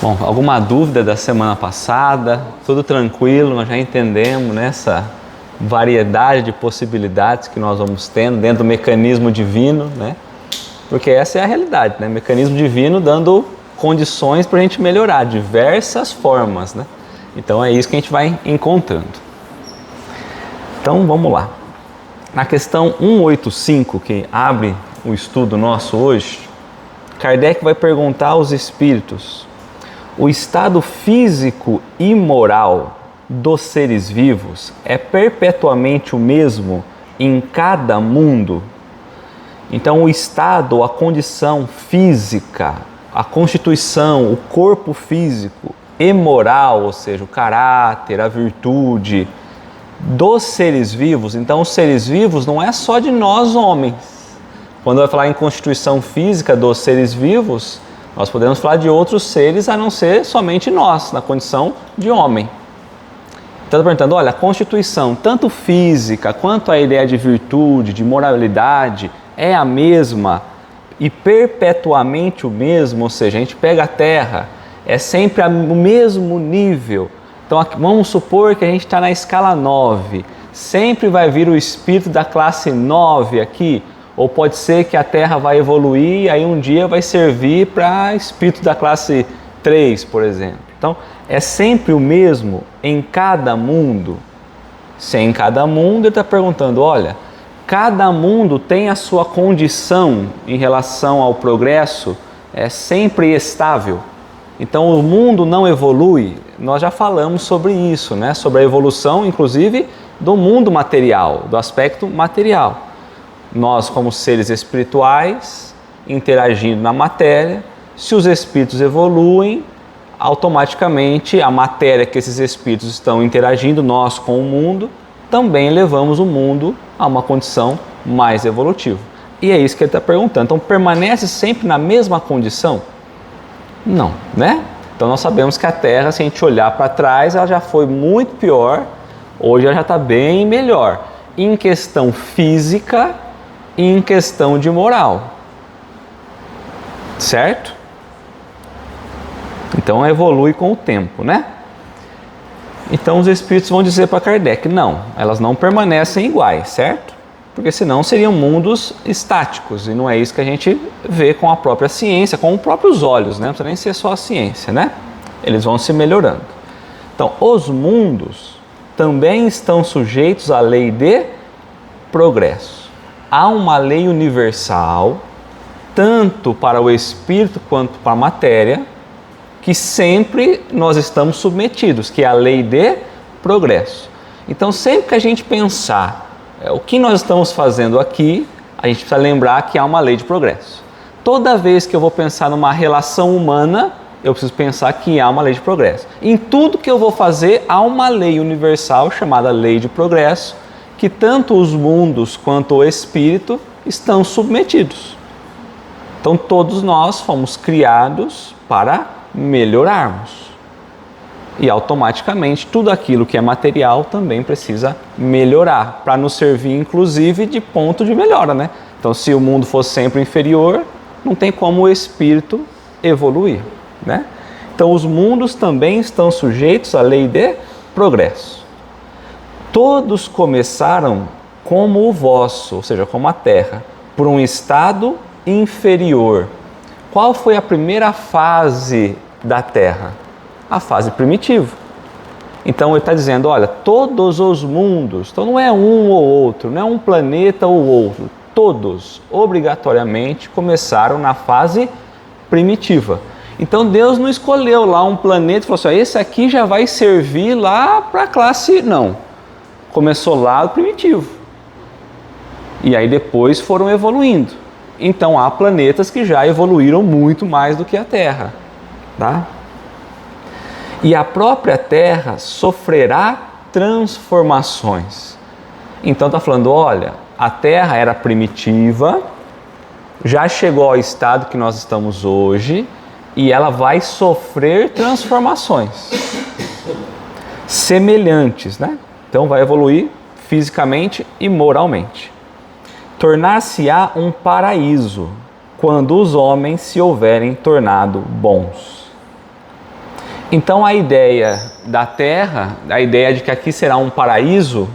Bom, alguma dúvida da semana passada? Tudo tranquilo, nós já entendemos essa variedade de possibilidades que nós vamos tendo dentro do mecanismo divino, né? Porque essa é a realidade, né? Mecanismo divino dando condições para a gente melhorar, diversas formas, né? Então é isso que a gente vai encontrando. Então vamos lá. Na questão 185, que abre o estudo nosso hoje, Kardec vai perguntar aos espíritos: o estado físico e moral dos seres vivos é perpetuamente o mesmo em cada mundo? Então, o estado, a condição física, a constituição, o corpo físico e moral, ou seja, o caráter, a virtude dos seres vivos. Então, os seres vivos não é só de nós homens. Quando vai falar em constituição física dos seres vivos, nós podemos falar de outros seres a não ser somente nós, na condição de homem. Então, estou perguntando, olha, a constituição, tanto física quanto a ideia de virtude, de moralidade, é a mesma e perpetuamente o mesmo, ou seja, a gente pega a Terra, é sempre o mesmo nível. Então, aqui, vamos supor que a gente está na escala 9, sempre vai vir o espírito da classe 9 aqui, ou pode ser que a Terra vai evoluir e aí um dia vai servir para espírito da classe 3, por exemplo. Então, é sempre o mesmo em cada mundo? Se é em cada mundo, ele está perguntando, olha, cada mundo tem a sua condição em relação ao progresso, é sempre estável. Então, o mundo não evolui. Nós já falamos sobre isso, né? Sobre a evolução, inclusive, do mundo material, do aspecto material. Nós, como seres espirituais, interagindo na matéria, se os espíritos evoluem, automaticamente a matéria que esses espíritos estão interagindo, nós com o mundo, também levamos o mundo a uma condição mais evolutiva. E é isso que ele está perguntando. Então, permanece sempre na mesma condição? Não, né? Então, nós sabemos que a Terra, se a gente olhar para trás, ela já foi muito pior, hoje ela já está bem melhor, em questão física e em questão de moral. Certo? Então, evolui com o tempo, né? Então, os espíritos vão dizer para Kardec, não, elas não permanecem iguais, certo? Porque senão seriam mundos estáticos, e não é isso que a gente vê com a própria ciência, com os próprios olhos, né? Não precisa nem ser só a ciência, né? Eles vão se melhorando. Então, os mundos também estão sujeitos à lei de progresso. Há uma lei universal, tanto para o espírito quanto para a matéria, que sempre nós estamos submetidos, que é a lei de progresso. Então, sempre que a gente pensar o que nós estamos fazendo aqui, a gente precisa lembrar que há uma lei de progresso. Toda vez que eu vou pensar numa relação humana, eu preciso pensar que há uma lei de progresso. Em tudo que eu vou fazer, há uma lei universal chamada lei de progresso, que tanto os mundos quanto o espírito estão submetidos. Então, todos nós fomos criados para melhorarmos. E automaticamente tudo aquilo que é material também precisa melhorar, para nos servir inclusive de ponto de melhora, né? Então, se o mundo fosse sempre inferior, não tem como o espírito evoluir, né? Então, os mundos também estão sujeitos à lei de progresso. Todos começaram como o vosso, ou seja, como a Terra, por um estado inferior. Qual foi a primeira fase da Terra? A fase primitiva. Então ele está dizendo, olha, todos os mundos, então não é um ou outro, não é um planeta ou outro, todos obrigatoriamente começaram na fase primitiva. Então Deus não escolheu lá um planeta e falou assim, esse aqui já vai servir lá para a classe, não. Começou lá o primitivo. E aí depois foram evoluindo. Então há planetas que já evoluíram muito mais do que a Terra, tá? E a própria Terra sofrerá transformações. Então está falando, olha, a Terra era primitiva, já chegou ao estado que nós estamos hoje e ela vai sofrer transformações semelhantes, né? Então vai evoluir fisicamente e moralmente. Tornar-se-á um paraíso quando os homens se houverem tornado bons. Então a ideia da Terra, a ideia de que aqui será um paraíso,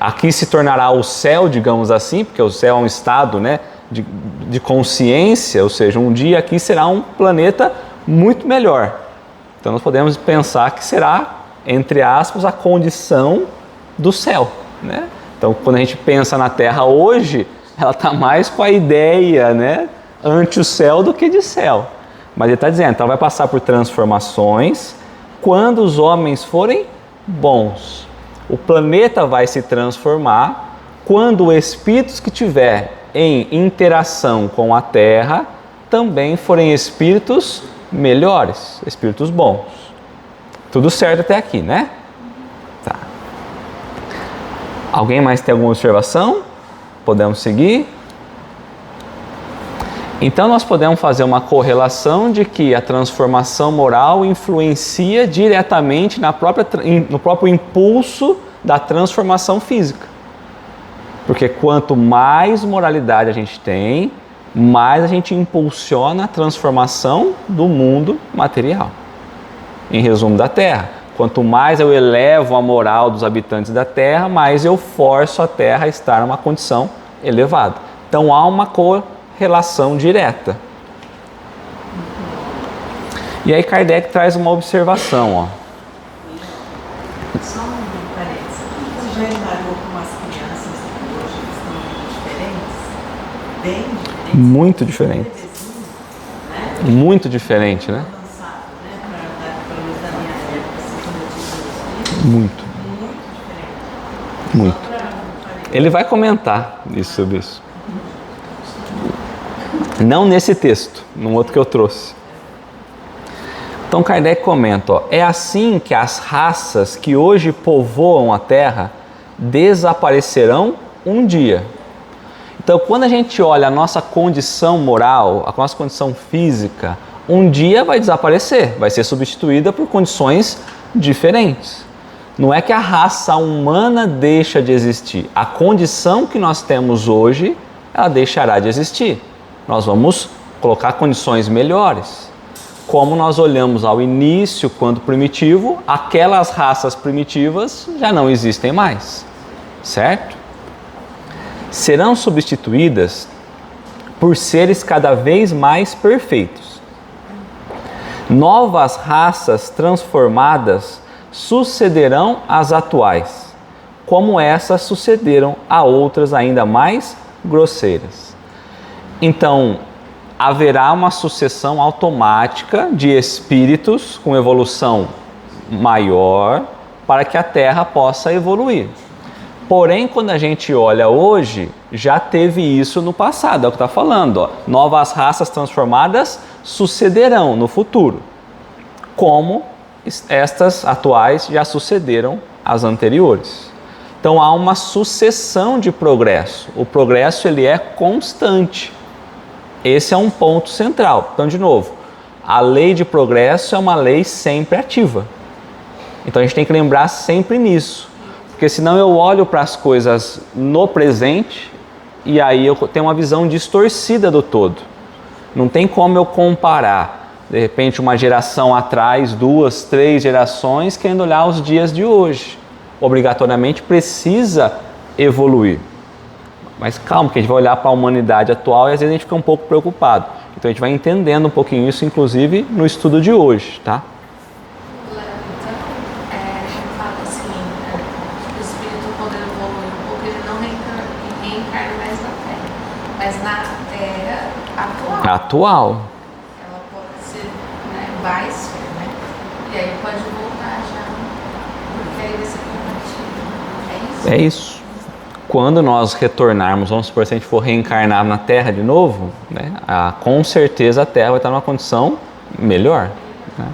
aqui se tornará o céu, digamos assim, porque o céu é um estado, né, de consciência, ou seja, um dia aqui será um planeta muito melhor. Então nós podemos pensar que será, entre aspas, a condição do céu, né? Então quando a gente pensa na Terra hoje, ela está mais com a ideia, né, ante o céu do que de céu. Mas ele está dizendo, então vai passar por transformações quando os homens forem bons. O planeta vai se transformar quando os espíritos que tiver em interação com a Terra também forem espíritos melhores, espíritos bons. Tudo certo até aqui, né? Tá. Alguém mais tem alguma observação? Podemos seguir? Então nós podemos fazer uma correlação de que a transformação moral influencia diretamente no próprio impulso da transformação física. Porque quanto mais moralidade a gente tem, mais a gente impulsiona a transformação do mundo material. Em resumo, da Terra. Quanto mais eu elevo a moral dos habitantes da Terra, mais eu forço a Terra a estar numa condição elevada. Então há uma correlação direta. E aí Kardec traz uma observação, ó. Só um parênteses. Você já reparou como as crianças hoje estão diferentes? Bem diferentes? Muito diferente. Né? Muito diferente, né? Avançado, né? Pelo menos da minha época, assim, quando eu tive os filhos. Muito. Muito diferente. Muito. Só pra Ele vai comentar sobre isso. Não nesse texto, num outro que eu trouxe. Então Kardec comenta, ó, é assim que as raças que hoje povoam a Terra desaparecerão um dia. Então quando a gente olha a nossa condição moral, a nossa condição física, um dia vai desaparecer, vai ser substituída por condições diferentes. Não é que a raça humana deixa de existir. A condição que nós temos hoje, ela deixará de existir. Nós vamos colocar condições melhores. Como nós olhamos ao início, quando primitivo, aquelas raças primitivas já não existem mais, certo? Serão substituídas por seres cada vez mais perfeitos. Novas raças transformadas sucederão às atuais, como essas sucederam a outras ainda mais grosseiras. Então, haverá uma sucessão automática de espíritos com evolução maior para que a Terra possa evoluir. Porém, quando a gente olha hoje, já teve isso no passado, é o que está falando, ó. Novas raças transformadas sucederão no futuro, como estas atuais já sucederam às anteriores. Então há uma sucessão de progresso. O progresso ele é constante. Esse é um ponto central. Então, de novo, a lei de progresso é uma lei sempre ativa. Então a gente tem que lembrar sempre nisso. Porque senão eu olho para as coisas no presente e aí eu tenho uma visão distorcida do todo. Não tem como eu comparar, de repente, uma geração atrás, 2, 3 gerações, querendo olhar os dias de hoje. Obrigatoriamente precisa evoluir. Mas calma, que a gente vai olhar para a humanidade atual e às vezes a gente fica um pouco preocupado. Então a gente vai entendendo um pouquinho isso, inclusive no estudo de hoje, tá? Fala assim, o espírito quando ele evolui um pouco, ele não reencarna mais na Terra, mas na Terra atual. Atual. Ela pode ser, né, vai ser, né? E aí pode voltar já, porque aí vai ser combatido. É isso? É isso. Quando nós retornarmos, vamos supor, se a gente for reencarnar na Terra de novo, né, com certeza a Terra vai estar numa condição melhor, né,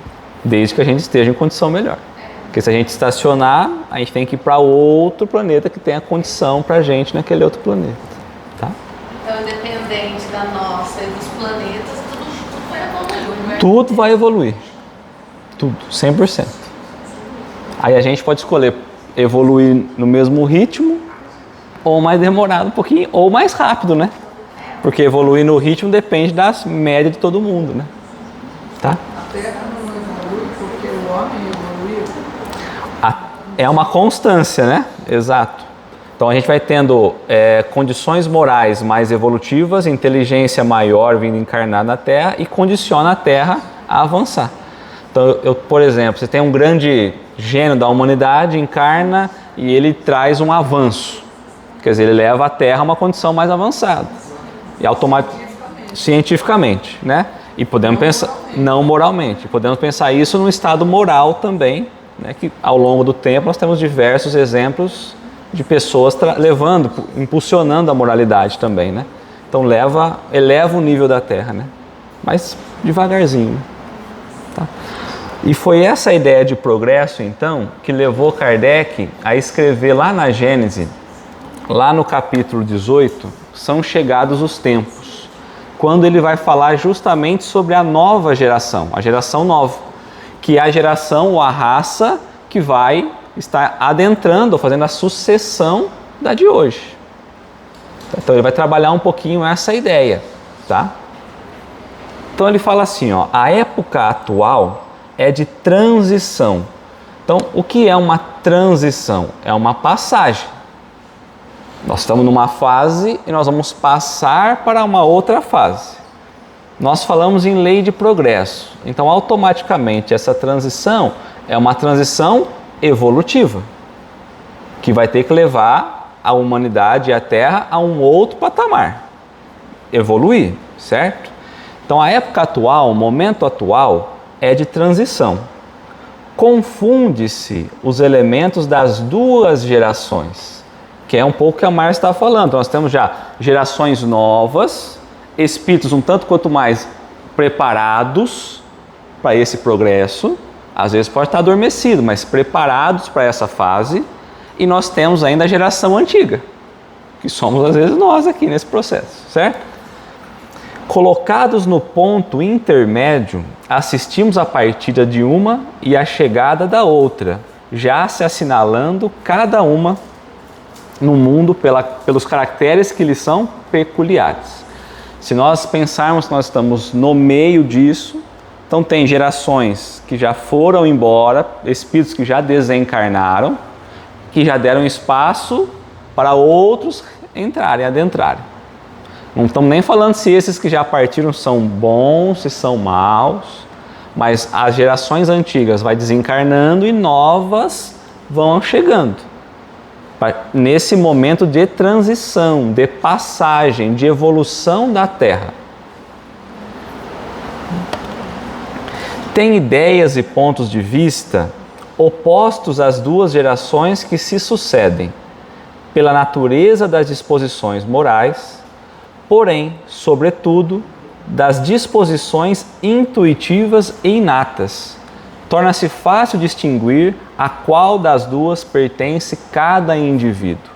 desde que a gente esteja em condição melhor. Porque se a gente estacionar, a gente tem que ir para outro planeta que tenha condição para a gente naquele outro planeta. Tá? Então, independente da nossa e dos planetas, tudo vai evoluir, né? Tudo vai evoluir. Tudo, 100%. Aí a gente pode escolher evoluir no mesmo ritmo, ou mais demorado um pouquinho, ou mais rápido, né? Porque evoluir no ritmo depende das médias de todo mundo, né? Tá? A Terra não evolui porque homem evoluiu? É uma constância, né? Exato. Então a gente vai tendo condições morais mais evolutivas, inteligência maior vindo encarnar na Terra e condiciona a Terra a avançar. Então, por exemplo, você tem um grande gênio da humanidade, encarna e ele traz um avanço. Quer dizer, ele leva a Terra a uma condição mais avançada. E cientificamente, né? E podemos pensar, não moralmente, podemos pensar isso no estado moral também, né? Que ao longo do tempo nós temos diversos exemplos de pessoas impulsionando a moralidade também, né? Então eleva o nível da Terra, né? Mas devagarzinho, tá? E foi essa ideia de progresso, então, que levou Kardec a escrever lá na Gênese, lá no capítulo 18, são chegados os tempos, quando ele vai falar justamente sobre a nova geração, a geração nova, que é a geração ou a raça que vai estar adentrando, ou fazendo a sucessão da de hoje. Então ele vai trabalhar um pouquinho essa ideia, tá? Então ele fala assim, ó, a época atual é de transição. Então, o que é uma transição? É uma passagem. Nós estamos numa fase e nós vamos passar para uma outra fase. Nós falamos em lei de progresso. Então, automaticamente, essa transição é uma transição evolutiva, que vai ter que levar a humanidade e a Terra a um outro patamar. Evoluir, certo? Então, a época atual, o momento atual, é de transição. Confunde-se os elementos das duas gerações, que é um pouco o que a Márcia estava falando. Nós temos já gerações novas, espíritos um tanto quanto mais preparados para esse progresso, às vezes pode estar adormecido, mas preparados para essa fase, e nós temos ainda a geração antiga, que somos às vezes nós aqui nesse processo, certo? Colocados no ponto intermédio, assistimos a partida de uma e a chegada da outra, já se assinalando cada uma no mundo pelos caracteres que lhes são peculiares. Se nós pensarmos que nós estamos no meio disso, então tem gerações que já foram embora, espíritos que já desencarnaram, que já deram espaço para outros entrarem, adentrarem. Não estamos nem falando se esses que já partiram são bons, se são maus, mas as gerações antigas vão desencarnando e novas vão chegando. Nesse momento de transição, de passagem, de evolução da Terra. Tem ideias e pontos de vista opostos às duas gerações que se sucedem, pela natureza das disposições morais, porém, sobretudo, das disposições intuitivas e inatas. Torna-se fácil distinguir a qual das duas pertence cada indivíduo.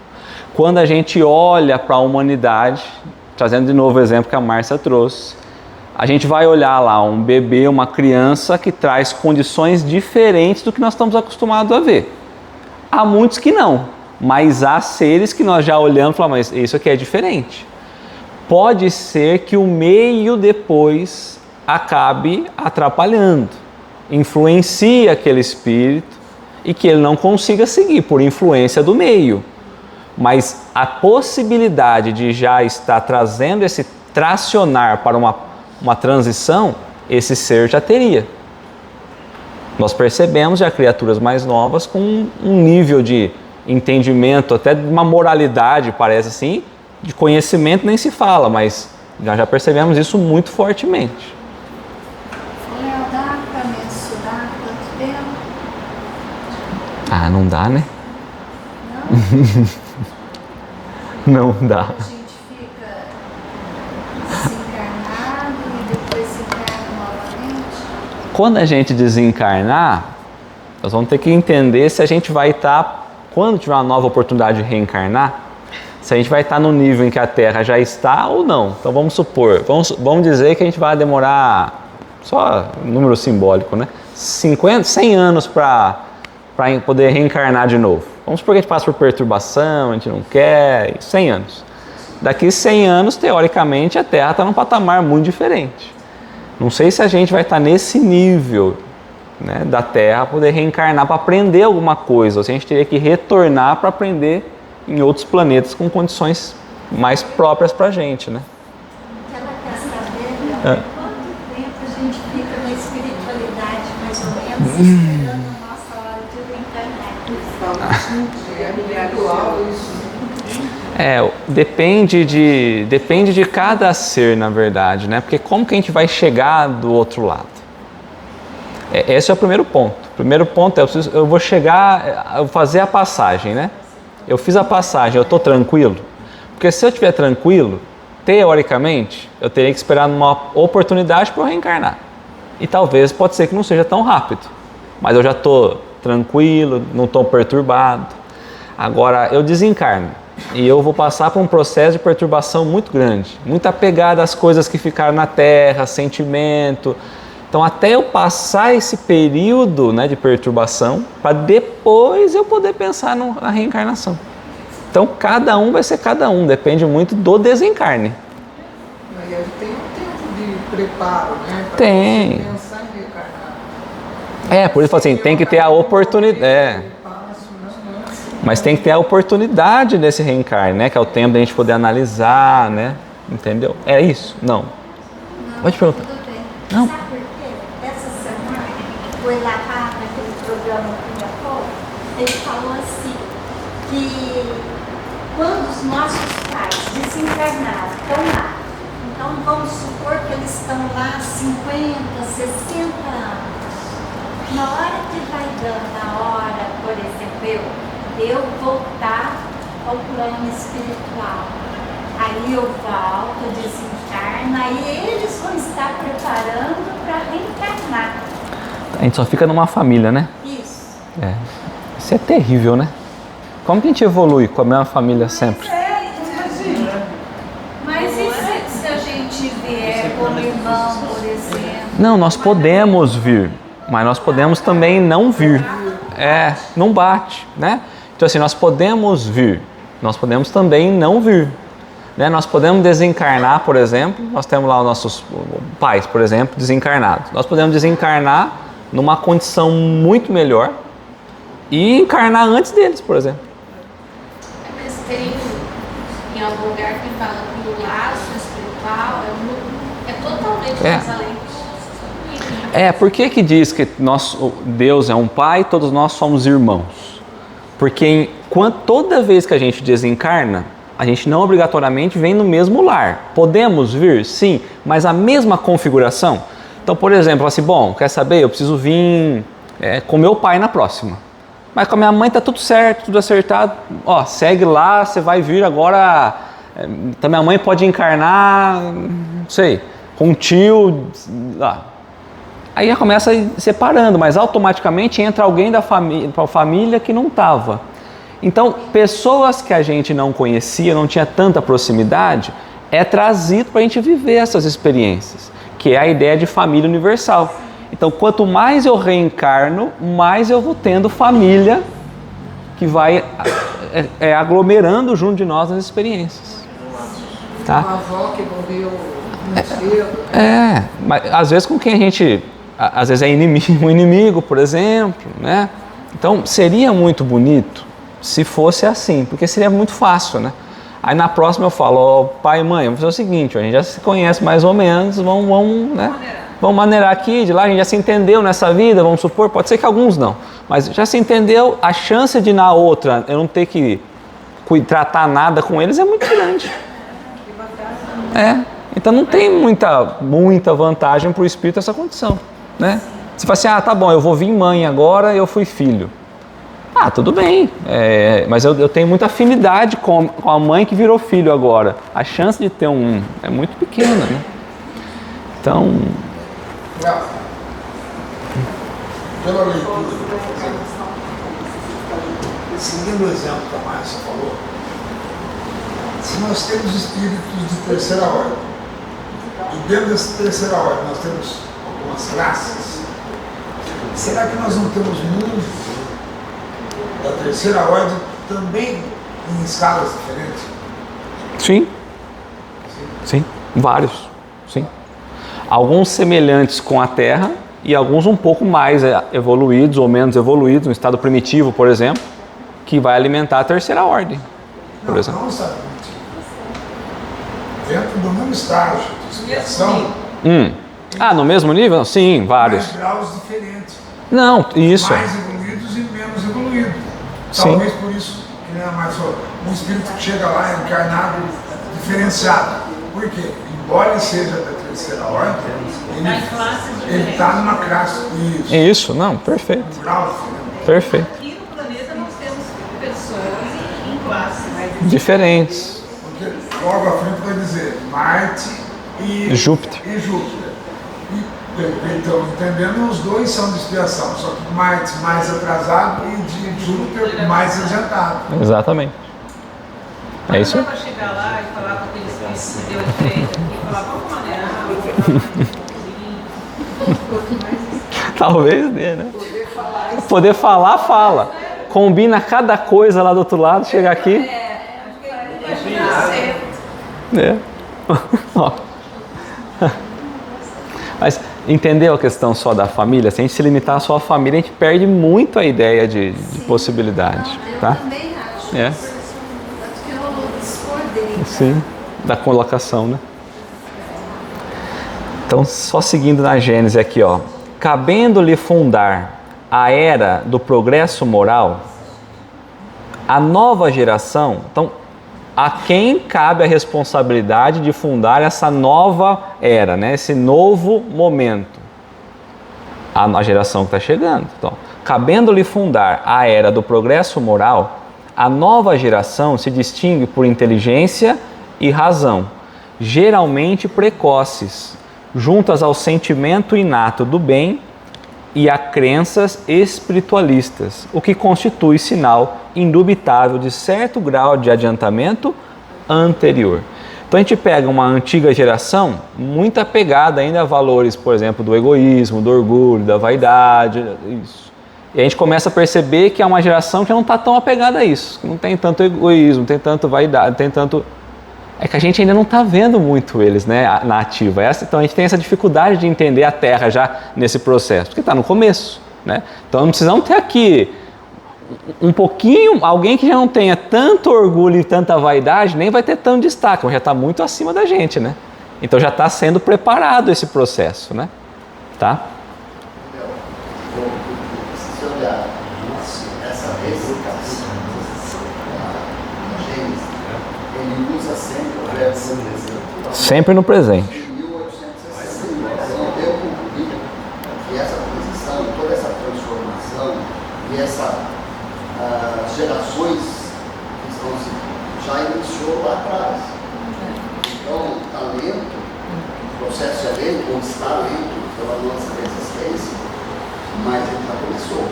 Quando a gente olha para a humanidade, trazendo de novo o exemplo que a Márcia trouxe, a gente vai olhar lá um bebê, uma criança que traz condições diferentes do que nós estamos acostumados a ver. Há muitos que não, mas há seres que nós já olhamos e falamos, mas isso aqui é diferente. Pode ser que o meio depois acabe atrapalhando, influencie aquele espírito e que ele não consiga seguir por influência do meio. Mas a possibilidade de já estar trazendo esse tracionar para uma transição, esse ser já teria. Nós percebemos já criaturas mais novas com um nível de entendimento, até de uma moralidade, parece assim, de conhecimento nem se fala, mas já percebemos isso muito fortemente. Léo, dá para mensurar quanto tempo? Ah, não dá, né? Não? Não dá. A gente fica desencarnado e depois se encarna novamente? Quando a gente desencarnar, nós vamos ter que entender se a gente vai estar, quando tiver uma nova oportunidade de reencarnar, se a gente vai estar no nível em que a Terra já está ou não. Então vamos supor, vamos dizer que a gente vai demorar, só número simbólico, né? 100 anos para poder reencarnar de novo. Vamos supor que a gente passa por perturbação, a gente não quer, 100 anos. Daqui 100 anos, teoricamente, a Terra está num patamar muito diferente. Não sei se a gente vai estar nesse nível né, da Terra, poder reencarnar para aprender alguma coisa. Ou seja, a gente teria que retornar para aprender em outros planetas com condições mais próprias para a gente, né? Ela quer saber quanto tempo a gente fica na espiritualidade, mais ou menos, esperando a nossa hora de reencarnar. Depende de cada ser, na verdade, né? Porque como que a gente vai chegar do outro lado? Esse é o primeiro ponto. O primeiro ponto é, eu vou chegar, eu vou fazer a passagem, né? Eu fiz a passagem, eu estou tranquilo? Porque se eu estiver tranquilo, teoricamente, eu teria que esperar uma oportunidade para eu reencarnar. E talvez, pode ser que não seja tão rápido. Mas eu já estou tranquilo, não estou perturbado. Agora, eu desencarno. E eu vou passar por um processo de perturbação muito grande. Muito apegado às coisas que ficaram na Terra, sentimento. Então, até eu passar esse período, né, de perturbação, para depois eu poder pensar na reencarnação. Então, cada um vai ser cada um, depende muito do desencarne. Mas tem um tempo de preparo, né? Tem. Pensar em reencarnar. Por isso assim, tem que ter a oportunidade. Mas tem que ter a oportunidade desse reencarne, né? Que é o tempo da gente poder analisar, né? Entendeu? É isso? Não. Pode perguntar. Tudo bem. Não. Sabe por quê? Essa semana, foi lá naquele programa que já foi, ele falou assim, que quando os nossos pais desencarnaram, estão lá, então vamos supor que eles estão lá há 50, 60 anos. Na hora que vai dando a hora, por exemplo, eu voltar ao plano espiritual, aí eu volto, desencarno, aí eles vão estar preparando para reencarnar. A gente só fica numa família, né? Isso. Isso é terrível, né? Como que a gente evolui com a mesma família sempre? Mas e se a gente vier como irmão, por exemplo? Não, nós podemos vir, mas nós podemos também não vir. Não bate, né? Então assim, nós podemos vir, nós podemos também não vir. Né? Nós podemos desencarnar, por exemplo, nós temos lá os nossos pais, por exemplo, desencarnados. Nós podemos desencarnar numa condição muito melhor e encarnar antes deles, por exemplo. Mas tem em algum lugar que fala que o laço espiritual é totalmente mais além disso. Por que diz que Deus é um pai e todos nós somos irmãos? Porque toda vez que a gente desencarna, a gente não obrigatoriamente vem no mesmo lar. Podemos vir? Sim, mas a mesma configuração. Então, por exemplo, assim, bom, quer saber? Eu preciso vir com meu pai na próxima. Mas com a minha mãe tá tudo certo, tudo acertado. Ó, segue lá, você vai vir agora. Então minha mãe pode encarnar, não sei, com um tio lá. Aí já começa separando, mas automaticamente entra alguém da família que não estava. Então, pessoas que a gente não conhecia, não tinha tanta proximidade, é trazido para a gente viver essas experiências, que é a ideia de família universal. Então, quanto mais eu reencarno, mais eu vou tendo família que vai aglomerando junto de nós as experiências. Tá? Uma avó que morreu muito cedo. Mas às vezes com quem a gente... Às vezes é um inimigo, por exemplo, né? Então, seria muito bonito se fosse assim, porque seria muito fácil, né? Aí na próxima eu falo, pai e mãe, vamos fazer o seguinte, a gente já se conhece mais ou menos, vamos maneirar aqui, de lá a gente já se entendeu nessa vida, vamos supor, pode ser que alguns não, mas já se entendeu, a chance de na outra eu não ter que tratar nada com eles é muito grande. Então não tem muita vantagem para o espírito essa condição, né? Você fala assim, tá bom, eu vou vir mãe agora, eu fui filho. Tudo bem, mas eu tenho muita afinidade com a mãe que virou filho agora. A chance de ter é muito pequena, né? Então... Pela leitura, seguindo o exemplo que a Márcia falou, se nós temos espíritos de terceira ordem, e dentro dessa terceira ordem nós temos algumas classes, será que nós não temos mundo da terceira ordem também em escalas diferentes? Sim, vários, sim. Alguns semelhantes com a Terra e alguns um pouco mais evoluídos ou menos evoluídos, no estado primitivo, por exemplo, que vai alimentar a terceira ordem, por exemplo. Não estado primitivo. Dentro do mesmo estágio de expiação, No mesmo nível? Sim, vários. mas graus diferentes. Não, isso. Mais evoluídos e menos evoluídos. Sim. Talvez por isso que não é mais um espírito que chega lá encarnado diferenciado. Por quê? Embora ele seja da terceira ordem, ele está numa classe. Isso, não, perfeito. Um grau diferente. Perfeito. Aqui no planeta nós temos pessoas em classes Diferentes. Porque logo à frente vai dizer Marte e Júpiter. E então, entendendo, os dois são de expiação, só que Marte mais atrasado e de Júpiter mais adiantado. Exatamente. É isso? Não dá para chegar lá e falar com aqueles que deu diferente e falar, vamos maneirar, Talvez dê, né? Poder falar, fala. Combina cada coisa lá do outro lado, chega aqui. É. Ó. Mas entendeu a questão só da família? Se a gente se limitar só à família, a gente perde muito a ideia de possibilidade. Tá? Eu também acho. É. Tanto que eu discordei. Sim, da colocação, né? Então, só seguindo na Gênesis aqui, ó. Cabendo-lhe fundar a era do progresso moral, a nova geração, então, a quem cabe a responsabilidade de fundar essa nova era, né? Esse novo momento? A geração que está chegando. Então, cabendo-lhe fundar a era do progresso moral, a nova geração se distingue por inteligência e razão, geralmente precoces, juntas ao sentimento inato do bem e a crenças espiritualistas, o que constitui sinal indubitável de certo grau de adiantamento anterior. Então a gente pega uma antiga geração muito apegada ainda a valores, por exemplo, do egoísmo, do orgulho, da vaidade, isso. E a gente começa a perceber que é uma geração que não está tão apegada a isso, que não tem tanto egoísmo, não tem tanto vaidade, não tem tanto... É que a gente ainda não está vendo muito eles, né, na ativa. Então a gente tem essa dificuldade de entender a Terra já nesse processo, porque está no começo, né? Então não precisamos ter aqui um pouquinho, alguém que já não tenha tanto orgulho e tanta vaidade, nem vai ter tanto destaque, mas já está muito acima da gente, né? Então já está sendo preparado esse processo, né? Tá? Se olhar essa recitação da Gênesis, ele usa sempre o verbo presente. Sempre no presente. Em 1860, então eu concluí que essa transição, toda essa transformação e essas gerações que estão se já iniciou lá atrás. Então, está lento, o processo é lento, ou está lento pela nossa resistência, mas ele já começou.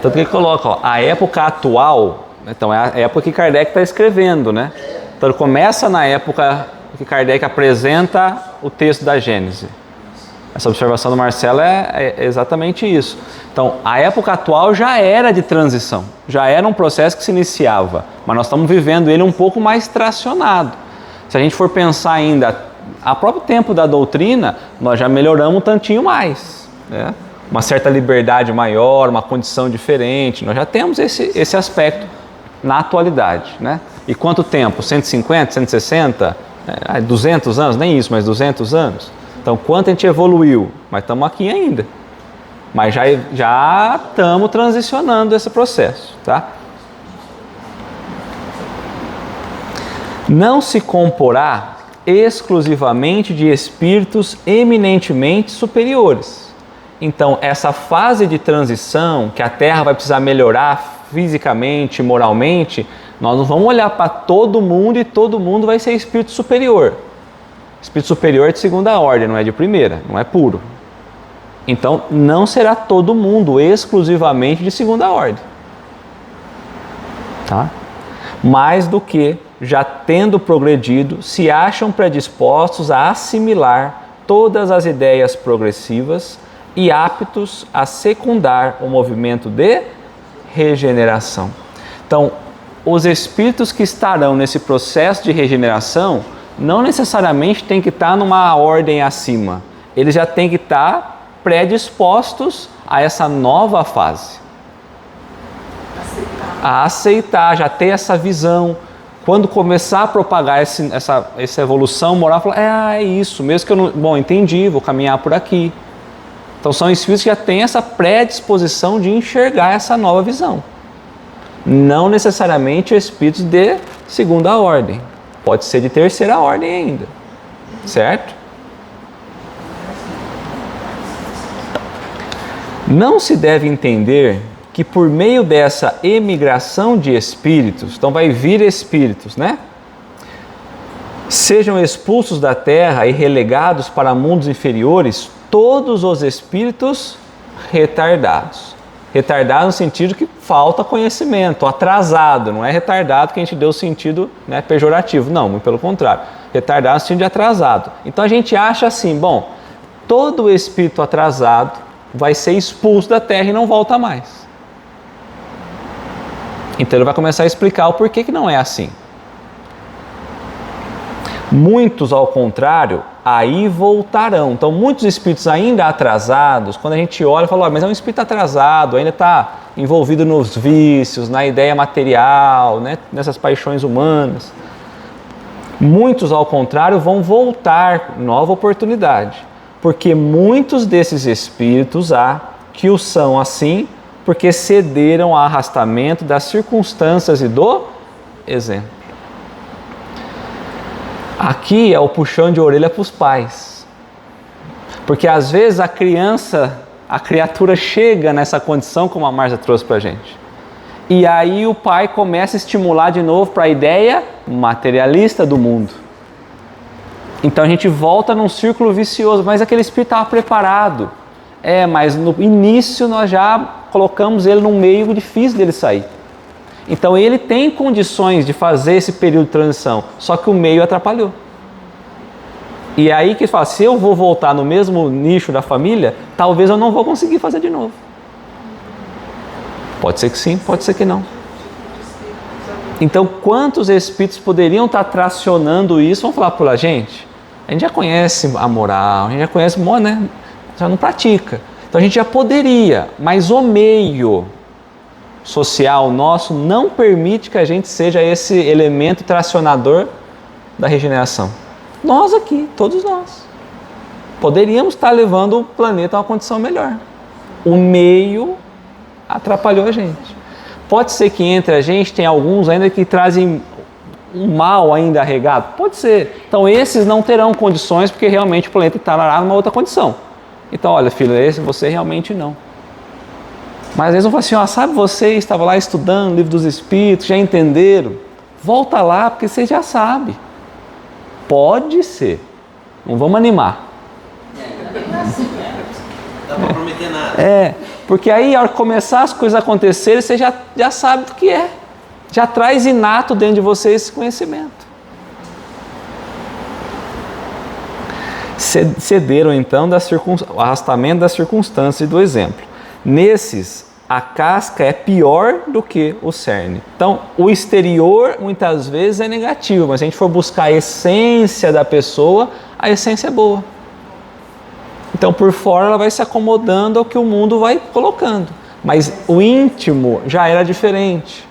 Tanto que ele coloca, ó, a época atual, então é a época que Kardec está escrevendo, né? Então ele começa na época que Kardec apresenta o texto da Gênese. Essa observação do Marcelo é exatamente isso. Então, a época atual já era de transição, já era um processo que se iniciava, mas nós estamos vivendo ele um pouco mais tracionado. Se a gente for pensar ainda, a próprio tempo da doutrina, nós já melhoramos um tantinho mais, né? Uma certa liberdade maior, uma condição diferente, nós já temos esse aspecto na atualidade, né? E quanto tempo? 150, 160, 200 anos? Nem isso, mas 200 anos? Então, quanto a gente evoluiu? Mas estamos aqui ainda. Mas já estamos transicionando esse processo, tá? Não se comporá exclusivamente de espíritos eminentemente superiores. Então, essa fase de transição, que a Terra vai precisar melhorar fisicamente, moralmente, nós não vamos olhar para todo mundo e todo mundo vai ser espírito superior. Espírito superior é de segunda ordem, não é de primeira, não é puro. Então, não será todo mundo exclusivamente de segunda ordem. Tá? Mais do que, já tendo progredido, se acham predispostos a assimilar todas as ideias progressivas e aptos a secundar o movimento de regeneração. Então, os espíritos que estarão nesse processo de regeneração não necessariamente tem que estar numa ordem acima. Eles já têm que estar predispostos a essa nova fase. A aceitar, já ter essa visão. Quando começar a propagar essa evolução moral, falar, é isso, mesmo que eu não... Bom, entendi, vou caminhar por aqui. Então são espíritos que já têm essa predisposição de enxergar essa nova visão. Não necessariamente espíritos de segunda ordem. Pode ser de terceira ordem ainda. Certo? Não se deve entender que por meio dessa emigração de espíritos, então vai vir espíritos, né? Sejam expulsos da Terra e relegados para mundos inferiores todos os espíritos retardados. Retardado no sentido que falta conhecimento, atrasado, não é retardado que a gente deu o sentido, né, pejorativo, não, muito pelo contrário. Retardado no sentido de atrasado. Então a gente acha assim, bom, todo espírito atrasado vai ser expulso da Terra e não volta mais. Então ele vai começar a explicar o porquê que não é assim. Muitos, ao contrário, aí voltarão. Então, muitos espíritos ainda atrasados, quando a gente olha e fala, mas é um espírito atrasado, ainda está envolvido nos vícios, na ideia material, né, nessas paixões humanas. Muitos, ao contrário, vão voltar, nova oportunidade, porque muitos desses espíritos há que o são assim, porque cederam ao arrastamento das circunstâncias e do exemplo. Aqui é o puxão de orelha para os pais. Porque às vezes a criatura chega nessa condição, como a Márcia trouxe para a gente. E aí o pai começa a estimular de novo para a ideia materialista do mundo. Então a gente volta num círculo vicioso, mas aquele espírito estava preparado. Mas no início nós já colocamos ele num meio difícil dele sair. Então ele tem condições de fazer esse período de transição, só que o meio atrapalhou. E aí que fala, se eu vou voltar no mesmo nicho da família, talvez eu não vou conseguir fazer de novo. Pode ser que sim, pode ser que não. Então quantos espíritos poderiam estar tracionando isso? Vamos falar por a gente já conhece a moral, a gente já conhece, né? Já não pratica. Então a gente já poderia, mas o meio social nosso não permite que a gente seja esse elemento tracionador da regeneração. Nós aqui, todos nós, poderíamos estar levando o planeta a uma condição melhor. O meio atrapalhou a gente. Pode ser que entre a gente tem alguns ainda que trazem um mal ainda regado? Pode ser. Então esses não terão condições porque realmente o planeta está numa outra condição. Então olha filho, você realmente não. Mas às vezes eu falo assim, sabe você estava lá estudando o livro dos Espíritos, já entenderam? Volta lá, porque você já sabe. Pode ser. Não vamos animar. Não dá para prometer nada. Porque aí ao começar as coisas a acontecerem, você já sabe do que é. Já traz inato dentro de você esse conhecimento. Cederam então o arrastamento das circunstâncias e do exemplo. Nesses, a casca é pior do que o cerne. Então, o exterior muitas vezes é negativo, mas se a gente for buscar a essência da pessoa, a essência é boa. Então, por fora ela vai se acomodando ao que o mundo vai colocando. Mas o íntimo já era diferente.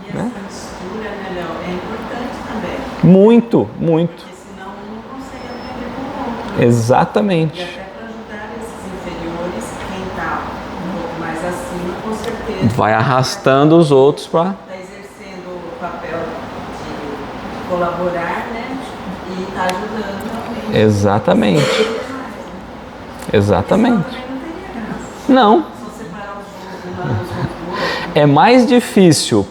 E essa mistura, né, Léo, é importante também. Muito, muito. Porque senão um não consegue aprender com o outro. Exatamente. E até para ajudar esses inferiores, quem está um pouco mais acima, com certeza. Vai arrastando os outros para... Está exercendo o papel de colaborar, né? E está ajudando também. Exatamente. Exatamente. Também não teria graça. Não. Só separar os humanos do outro. É mais difícil,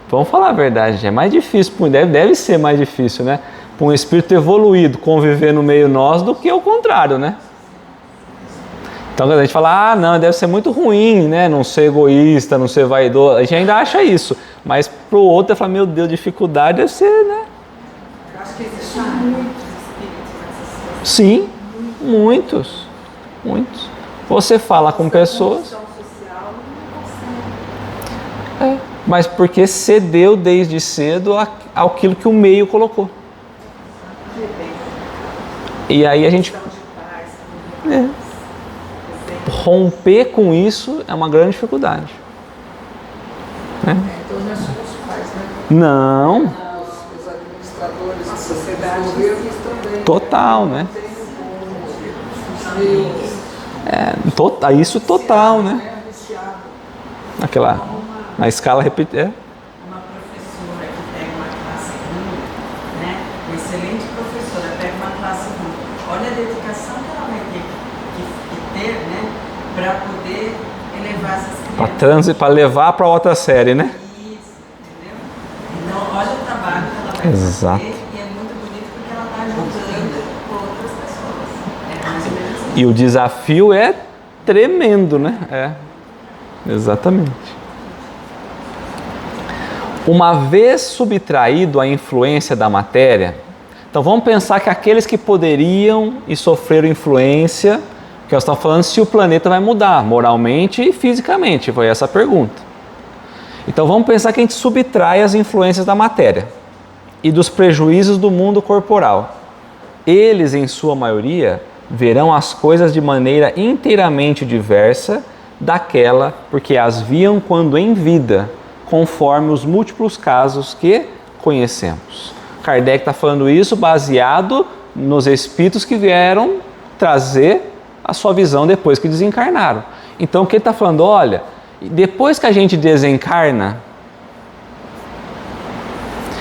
vamos falar a verdade, é mais difícil, deve ser mais difícil, né? Para um espírito evoluído conviver no meio nós do que o contrário, né? Então quando a gente fala, não, deve ser muito ruim, né? Não ser egoísta, não ser vaidoso, a gente ainda acha isso, mas para o outro, fala, meu Deus, dificuldade deve ser, né? Eu acho que existem muitos espíritos nessa situação. Sim, muitos. Você fala com pessoas... mas porque cedeu desde cedo àquilo que o meio colocou. E aí a gente... romper com isso é uma grande dificuldade. Né? Então não é só os pais, né? Não, Os administradores da sociedade, os governos também. total, né? Meio Isso total, né? viciado. Aquela, na escala repetida. Uma professora que pega uma classe ruim, né? Uma excelente professora pega uma classe ruim. Olha a dedicação que ela vai ter que ter, né? Para poder elevar essas crianças. Para levar para outra série, né? Isso, entendeu? Então, olha o trabalho que ela vai Exato. fazer e é muito bonito porque ela está ajudando outras pessoas. É mais ou menos isso. E o desafio é tremendo, né? Exatamente. Uma vez subtraído a influência da matéria, então vamos pensar que aqueles que poderiam e sofreram influência, que nós estamos falando se o planeta vai mudar moralmente e fisicamente, foi essa a pergunta. Então vamos pensar que a gente subtrai as influências da matéria e dos prejuízos do mundo corporal. Eles, em sua maioria, verão as coisas de maneira inteiramente diversa daquela porque as viam quando em vida, conforme os múltiplos casos que conhecemos. Kardec está falando isso baseado nos espíritos que vieram trazer a sua visão depois que desencarnaram. Então o que ele está falando? Olha, depois que a gente desencarna,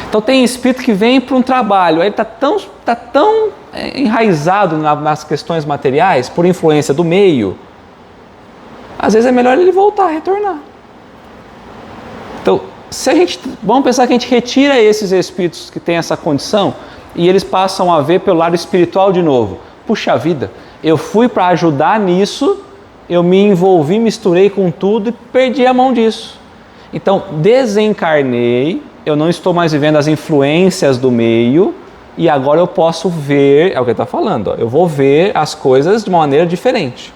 então tem espírito que vem para um trabalho, ele está tão enraizado nas questões materiais, por influência do meio, às vezes é melhor ele voltar, retornar. Então, vamos pensar que a gente retira esses espíritos que têm essa condição e eles passam a ver pelo lado espiritual de novo. Puxa vida, eu fui para ajudar nisso, eu me envolvi, misturei com tudo e perdi a mão disso. Então, desencarnei, eu não estou mais vivendo as influências do meio e agora eu posso ver, é o que ele está falando, eu vou ver as coisas de uma maneira diferente.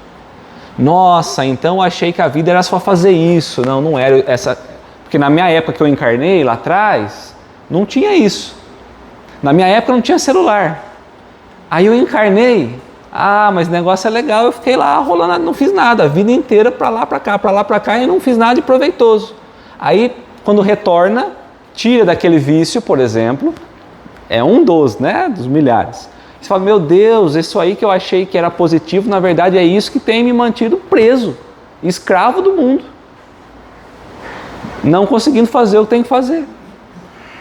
Nossa, então eu achei que a vida era só fazer isso. Não era essa. Porque na minha época que eu encarnei, lá atrás, não tinha isso. Na minha época não tinha celular. Aí eu encarnei, mas o negócio é legal, eu fiquei lá rolando, não fiz nada, a vida inteira para lá, para cá, e não fiz nada de proveitoso. Aí, quando retorna, tira daquele vício, por exemplo, é um dos milhares. Você fala, meu Deus, isso aí que eu achei que era positivo, na verdade é isso que tem me mantido preso, escravo do mundo, não conseguindo fazer o que tem que fazer.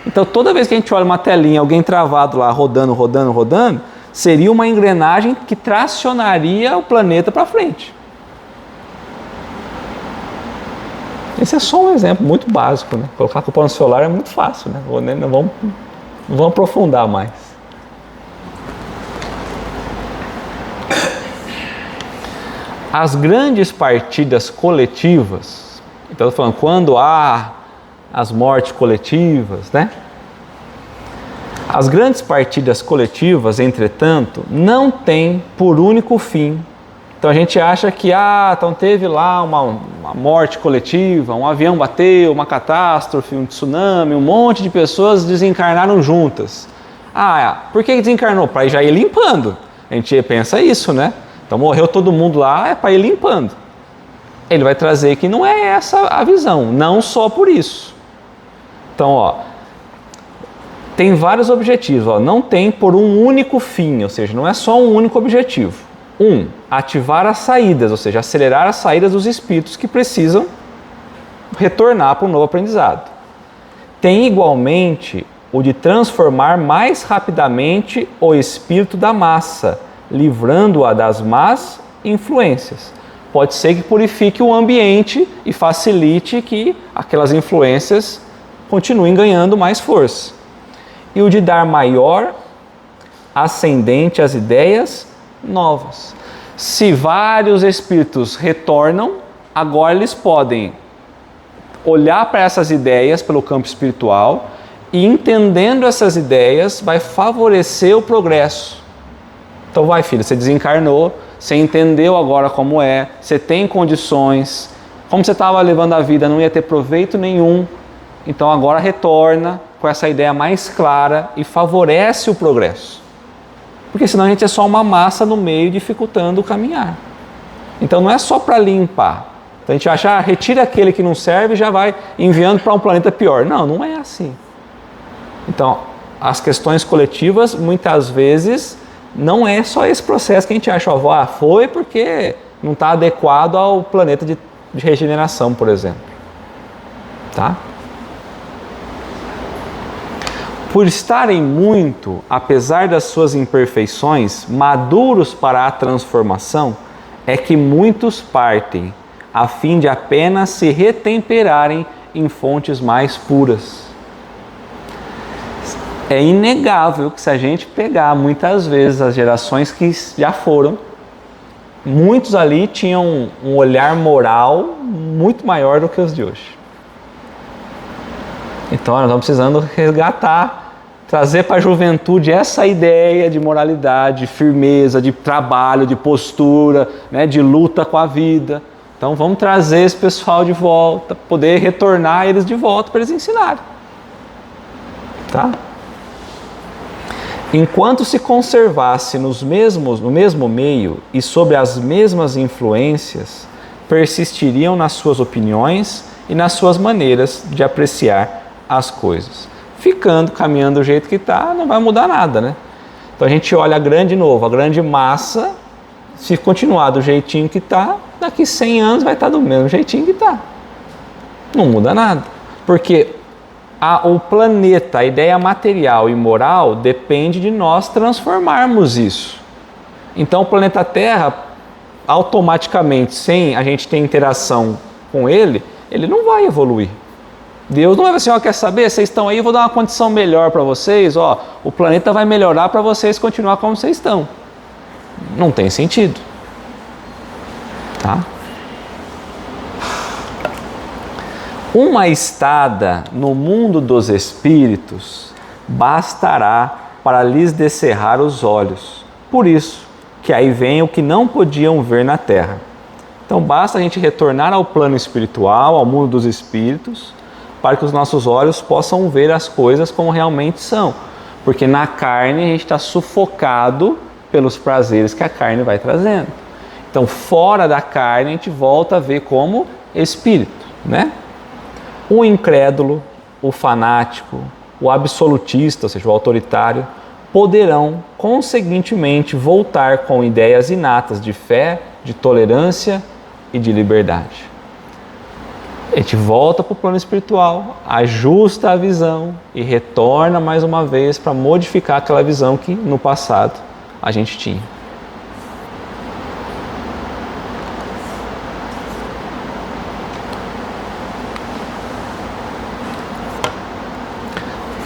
Então toda vez que a gente olha uma telinha, alguém travado lá, rodando, seria uma engrenagem que tracionaria o planeta para frente. Esse é só um exemplo muito básico, né? Colocar a culpa no celular é muito fácil, né? Não vamos aprofundar mais. As grandes partidas coletivas, então eu estou falando, quando há as mortes coletivas, né? As grandes partidas coletivas, entretanto, não têm por único fim. Então a gente acha que então teve lá uma morte coletiva, um avião bateu, uma catástrofe, um tsunami, um monte de pessoas desencarnaram juntas. Por que desencarnou? Para já ir limpando. A gente pensa isso, né? Então morreu todo mundo lá, é para ir limpando. Ele vai trazer que não é essa a visão, não só por isso. Então, tem vários objetivos, não tem por um único fim, ou seja, não é só um único objetivo. Ativar as saídas, ou seja, acelerar as saídas dos espíritos que precisam retornar para um novo aprendizado. Tem igualmente o de transformar mais rapidamente o espírito da massa, livrando-a das más influências. Pode ser que purifique o ambiente e facilite que aquelas influências continuem ganhando mais força. E o de dar maior ascendente às ideias novas. Se vários espíritos retornam, agora eles podem olhar para essas ideias pelo campo espiritual e, entendendo essas ideias, vai favorecer o progresso. Então vai, filho, você desencarnou, você entendeu agora como é, você tem condições, como você estava levando a vida não ia ter proveito nenhum, então agora retorna com essa ideia mais clara e favorece o progresso. Porque senão a gente é só uma massa no meio dificultando o caminhar. Então não é só para limpar. Então a gente acha, retira aquele que não serve e já vai enviando para um planeta pior. Não, não é assim. Então, as questões coletivas, muitas vezes, não é só esse processo que a gente acha, foi porque não está adequado ao planeta de regeneração, por exemplo. Tá? Por estarem muito, apesar das suas imperfeições, maduros para a transformação, é que muitos partem, a fim de apenas se retemperarem em fontes mais puras. É inegável que se a gente pegar muitas vezes as gerações que já foram, muitos ali tinham um olhar moral muito maior do que os de hoje. Então nós estamos precisando resgatar, trazer para a juventude essa ideia de moralidade, de firmeza, de trabalho, de postura, né, de luta com a vida. Então vamos trazer esse pessoal de volta, poder retornar eles de volta para eles ensinarem. Tá? Enquanto se conservasse no mesmo meio e sob as mesmas influências, persistiriam nas suas opiniões e nas suas maneiras de apreciar as coisas. Caminhando do jeito que está, não vai mudar nada, né? Então a gente olha a grande massa, se continuar do jeitinho que está, daqui 100 anos vai estar do mesmo jeitinho que está. Não muda nada. Porque o planeta, a ideia material e moral, depende de nós transformarmos isso. Então o planeta Terra, automaticamente, sem a gente ter interação com ele não vai evoluir. Deus não vai assim, quer saber? Vocês estão aí, eu vou dar uma condição melhor para vocês, o planeta vai melhorar para vocês continuar como vocês estão. Não tem sentido. Tá? Uma estada no mundo dos espíritos bastará para lhes descerrar os olhos. Por isso, que aí vem o que não podiam ver na terra. Então basta a gente retornar ao plano espiritual, ao mundo dos espíritos, para que os nossos olhos possam ver as coisas como realmente são. Porque na carne a gente está sufocado pelos prazeres que a carne vai trazendo. Então fora da carne a gente volta a ver como espírito, né? O incrédulo, o fanático, o absolutista, ou seja, o autoritário, poderão, conseguintemente, voltar com ideias inatas de fé, de tolerância e de liberdade. A gente volta para o plano espiritual, ajusta a visão e retorna mais uma vez para modificar aquela visão que no passado a gente tinha.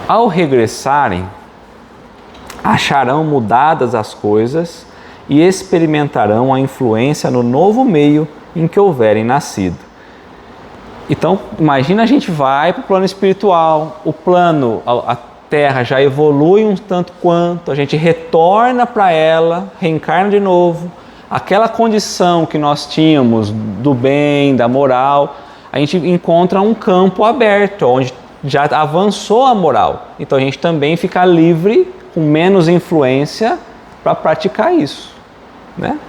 Ao regressarem, acharão mudadas as coisas e experimentarão a influência no novo meio em que houverem nascido. Então, imagina a gente vai para o plano espiritual, a Terra já evolui um tanto quanto, a gente retorna para ela, reencarna de novo, aquela condição que nós tínhamos do bem, da moral, a gente encontra um campo aberto, onde já avançou a moral. Então a gente também fica livre, com menos influência, para praticar isso, né?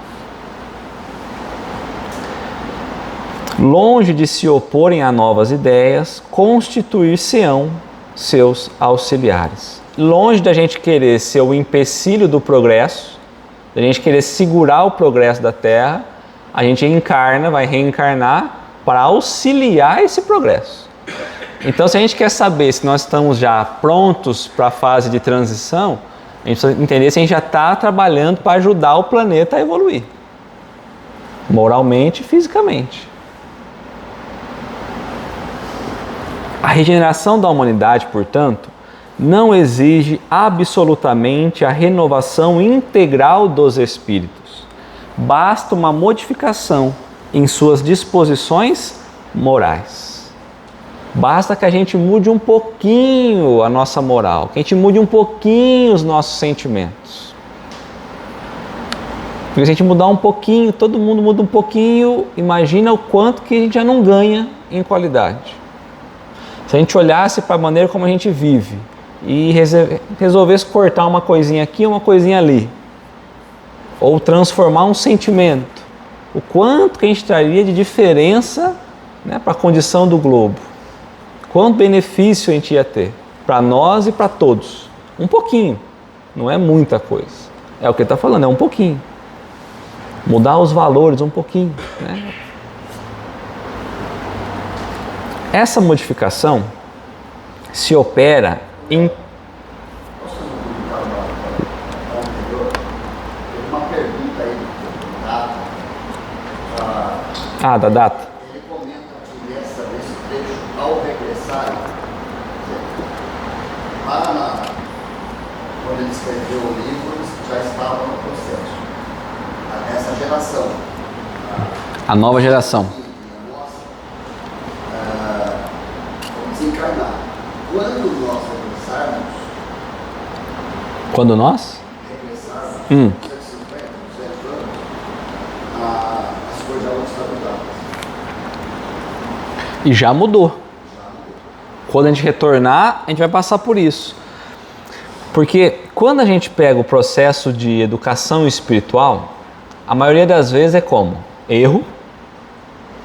Longe de se oporem a novas ideias, constituir-se-ão seus auxiliares. Longe da gente querer ser o empecilho do progresso, da gente querer segurar o progresso da Terra, a gente vai reencarnar para auxiliar esse progresso. Então, se a gente quer saber se nós estamos já prontos para a fase de transição, a gente precisa entender se a gente já está trabalhando para ajudar o planeta a evoluir, moralmente e fisicamente. A regeneração da humanidade, portanto, não exige absolutamente a renovação integral dos espíritos. Basta uma modificação em suas disposições morais. Basta que a gente mude um pouquinho a nossa moral, que a gente mude um pouquinho os nossos sentimentos. Porque se a gente mudar um pouquinho, todo mundo muda um pouquinho, imagina o quanto que a gente já não ganha em qualidade. Se a gente olhasse para a maneira como a gente vive e resolvesse cortar uma coisinha aqui, uma coisinha ali, ou transformar um sentimento, o quanto que a gente traria de diferença, né, para a condição do globo. Quanto benefício a gente ia ter para nós e para todos. Um pouquinho, não é muita coisa. É o que ele está falando, é um pouquinho. Mudar os valores um pouquinho, né? Essa modificação se opera em... Posso fazer um comentário anterior? Teve uma pergunta aí do data. da data. Ele comenta que nesse trecho, ao regressar, quando ele escreveu o livro, eles já estavam no processo. Essa geração. A nova geração. Vamos desencarnar. Quando nós regressarmos, Hum. 150, 200 anos, as coisas já vão estar mudadas. E já mudou. Quando a gente retornar, a gente vai passar por isso. Porque quando a gente pega o processo de educação espiritual, a maioria das vezes é como? Erro,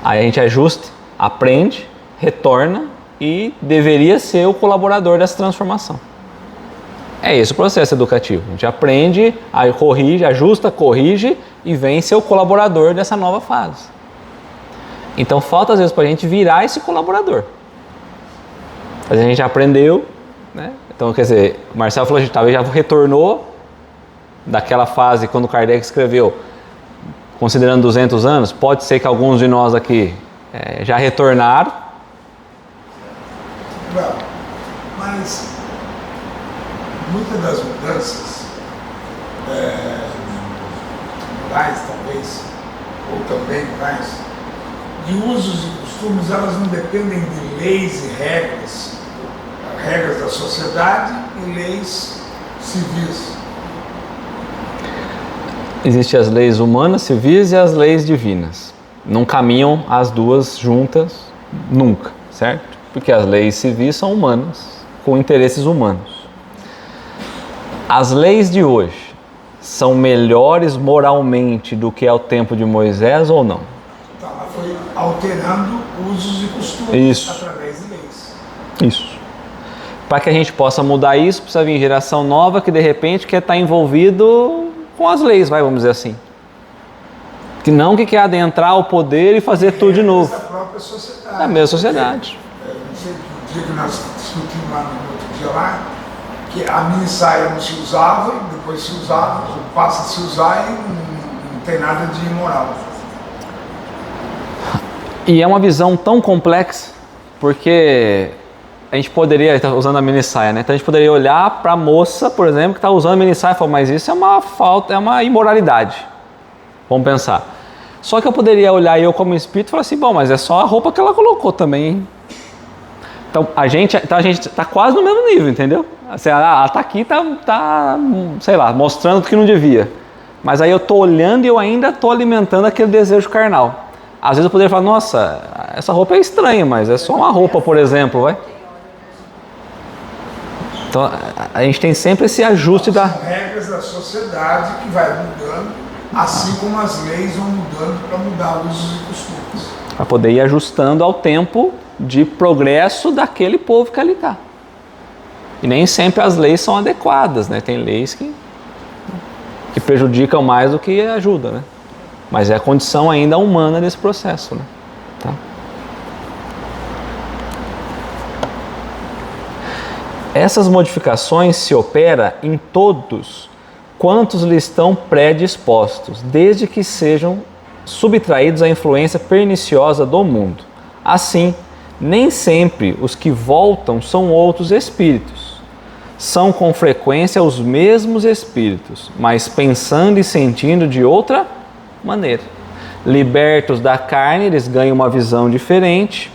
aí a gente ajusta, aprende, retorna e deveria ser o colaborador dessa transformação. É esse o processo educativo. A gente aprende, aí corrige, ajusta, corrige e vem ser o colaborador dessa nova fase. Então falta às vezes para a gente virar esse colaborador. A gente aprendeu, né? Então quer dizer, o Marcelo falou que talvez já retornou daquela fase quando Kardec escreveu, considerando 200 anos, pode ser que alguns de nós aqui já retornaram. Claro, mas muitas das mudanças morais, talvez, ou também mais, de usos e costumes, elas não dependem de leis e regras da sociedade e leis civis. Existem as leis humanas, civis e as leis divinas. Não caminham as duas juntas nunca, certo? Porque as leis civis são humanas, com interesses humanos. As leis de hoje são melhores moralmente do que ao tempo de Moisés ou não? Então, ela foi alterando usos e costumes Isso. através de leis. Isso. Para que a gente possa mudar isso, precisa vir geração nova que de repente quer estar envolvido com as leis, vamos dizer assim. Que não que quer adentrar o poder e fazer tudo de novo. Da própria sociedade. Da mesma sociedade. Não sei que dia que nós discutimos lá no outro dia lá, que a mini saia não se usava, depois se usava, passa a se usar e não tem nada de imoral. E é uma visão tão complexa, porque a gente poderia, estar usando a mini saia, né? Então a gente poderia olhar para a moça, por exemplo, que está usando a mini saia e falar, mas isso é uma falta, é uma imoralidade. Vamos pensar. Só que eu poderia olhar eu como espírito e falar assim, bom, mas é só a roupa que ela colocou também, hein? Então a gente está quase no mesmo nível, entendeu? Assim, ela está aqui, tá, sei lá, mostrando o que não devia. Mas aí eu estou olhando e eu ainda estou alimentando aquele desejo carnal. Às vezes eu poderia falar, nossa, essa roupa é estranha, mas é só uma roupa, por exemplo, vai? Então a gente tem sempre esse ajuste da... São regras da sociedade que vai mudando, assim como as leis vão mudando para mudar usos e costumes. Para poder ir ajustando ao tempo de progresso daquele povo que ali está. E nem sempre as leis são adequadas, né? Tem leis que prejudicam mais do que ajudam, né? Mas é a condição ainda humana desse processo, né? Tá? Essas modificações se operam em todos quantos lhe estão predispostos, desde que sejam subtraídos à influência perniciosa do mundo. Assim, nem sempre os que voltam são outros espíritos. São com frequência os mesmos espíritos, mas pensando e sentindo de outra maneira. Libertos da carne, eles ganham uma visão diferente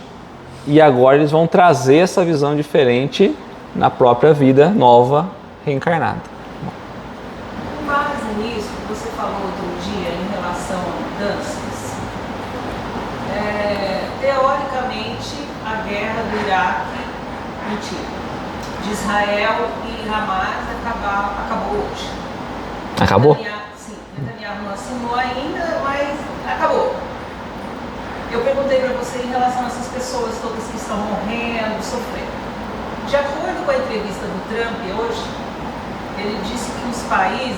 e agora eles vão trazer essa visão diferente na própria vida nova reencarnada. Com base nisso que você falou outro dia em relação a mudanças, teoricamente a guerra do Iraque, de Israel e Hamas acabou hoje. Acabou? Netanyahu não assinou ainda, mas Acabou. Eu perguntei para você em relação a essas pessoas todas que estão morrendo, sofrendo. De acordo com a entrevista do Trump hoje, ele disse que os países,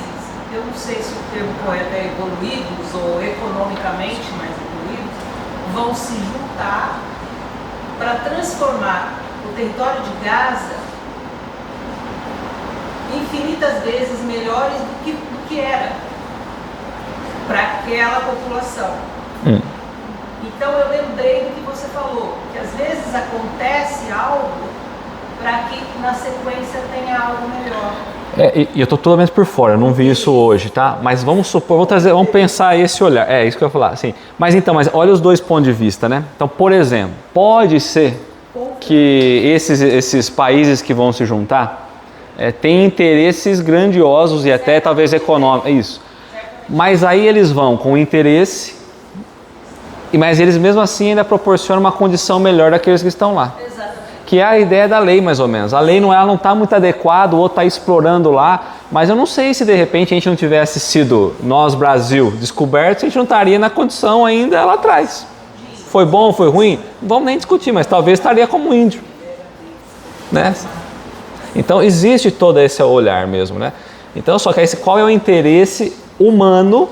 eu não sei se o termo correto é evoluídos ou economicamente mais evoluídos, vão se juntar para transformar o território de Gaza infinitas vezes melhores do que era para aquela população. Então eu lembrei do que você falou, que às vezes acontece algo para que na sequência tenha algo melhor. E eu estou totalmente por fora, eu não vi isso hoje, tá? Mas vamos supor, vamos pensar esse olhar. É isso que eu ia falar, assim. Mas olha os dois pontos de vista, né? Então, por exemplo, pode ser que esses países que vão se juntar têm interesses grandiosos e até talvez econômicos, isso. Mas aí eles vão com interesse, mas eles mesmo assim ainda proporcionam uma condição melhor daqueles que estão lá. Que é a ideia da lei, mais ou menos. A lei ela não está muito adequada, o outro está explorando lá, mas eu não sei se de repente a gente não tivesse sido, nós Brasil, descobertos, a gente não estaria na condição ainda lá atrás. Foi bom, foi ruim? Não vamos nem discutir, mas talvez estaria como índio. Né? Então existe todo esse olhar mesmo, né? Então, só que qual é o interesse humano,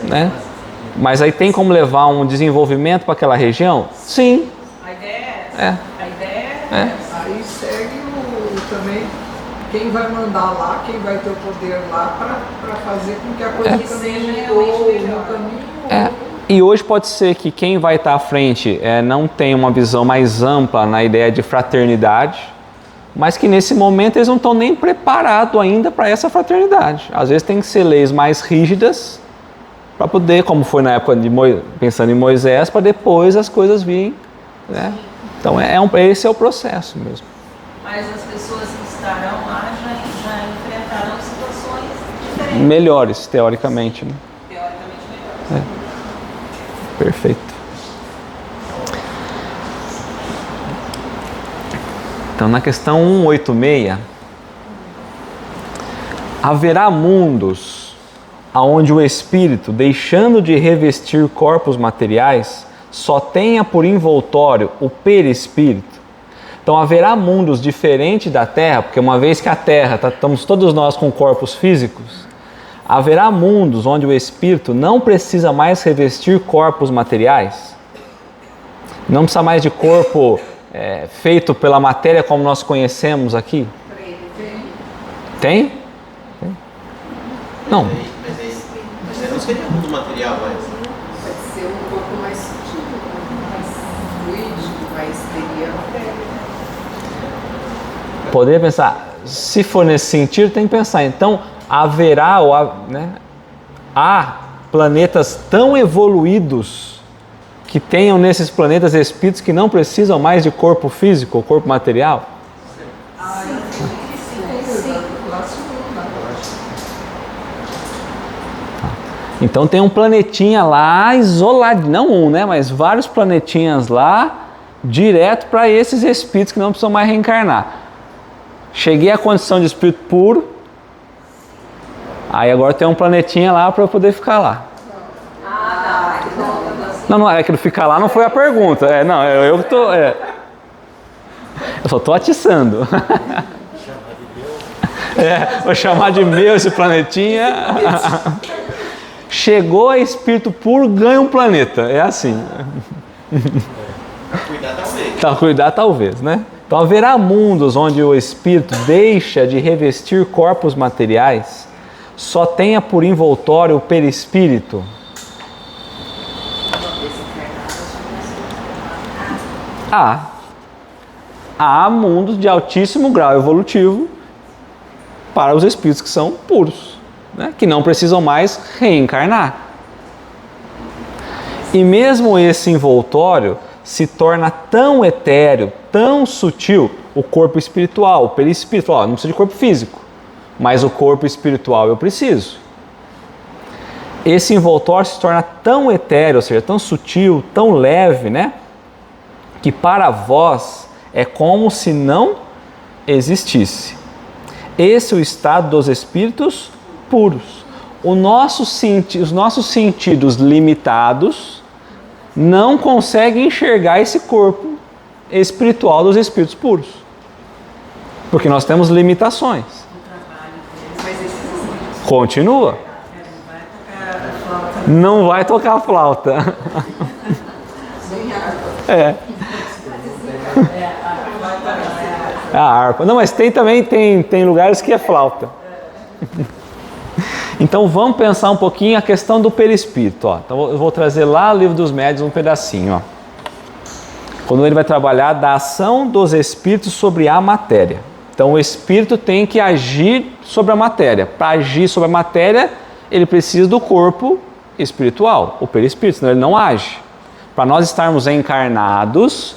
né? Mas aí tem como levar um desenvolvimento para aquela região? Sim. A ideia é essa. A ideia é essa. Aí segue também quem vai mandar lá, quem vai ter o poder lá para fazer com que a coisa caminhe no caminho. E hoje pode ser que quem vai estar à frente não tenha uma visão mais ampla na ideia de fraternidade, mas que nesse momento eles não estão nem preparados ainda para essa fraternidade. Às vezes tem que ser leis mais rígidas para poder, como foi na época pensando em Moisés, para depois as coisas virem, né? Então esse é o processo mesmo. Mas as pessoas que estarão lá já enfrentarão situações diferentes. Melhores, teoricamente, né? Teoricamente melhores. Perfeito. Então, na questão 186, haverá mundos onde o espírito, deixando de revestir corpos materiais, só tenha por envoltório o perispírito. Então haverá mundos diferentes da Terra, porque uma vez que a Terra, estamos todos nós com corpos físicos, haverá mundos onde o espírito não precisa mais revestir corpos materiais, não precisa mais de corpo feito pela matéria como nós conhecemos aqui. Tem? Não. Mas não seria muito material, mas Pode ser um pouco mais sutil, mais fluido, mas teria matéria. Poderia pensar, se for nesse sentido, tem que pensar, então haverá, há planetas tão evoluídos que tenham nesses planetas espíritos que não precisam mais de corpo físico ou corpo material? Então tem um planetinha lá isolado, não um, né, mas vários planetinhas lá, direto para esses espíritos que não precisam mais reencarnar. Cheguei à condição de espírito puro, aí agora tem um planetinha lá para eu poder ficar lá. Não, é que ficar lá não foi a pergunta. Eu só estou atiçando. Vou chamar de meu esse planetinha. Chegou a espírito puro, ganha um planeta. É assim. Para cuidar talvez, né? Então haverá mundos onde o espírito deixa de revestir corpos materiais, só tenha por envoltório o perispírito. Há mundos de altíssimo grau evolutivo para os espíritos que são puros, né? Que não precisam mais reencarnar. E mesmo esse envoltório se torna tão etéreo, tão sutil, o corpo espiritual, o perispírito. Não precisa de corpo físico, mas o corpo espiritual eu preciso. Esse envoltório se torna tão etéreo, ou seja, tão sutil, tão leve, né? Que para vós é como se não existisse. Esse é o estado dos espíritos puros. os nossos sentidos limitados não conseguem enxergar esse corpo espiritual dos espíritos puros. Porque nós temos limitações. Continua. Não vai tocar a flauta. É. A harpa. Não, mas tem lugares que é flauta. Então vamos pensar um pouquinho a questão do perispírito. Ó. Então eu vou trazer lá o Livro dos Médiuns um pedacinho. Ó. Quando ele vai trabalhar da ação dos espíritos sobre a matéria. Então o espírito tem que agir sobre a matéria. Para agir sobre a matéria, ele precisa do corpo espiritual, o perispírito, senão ele não age. Para nós estarmos encarnados,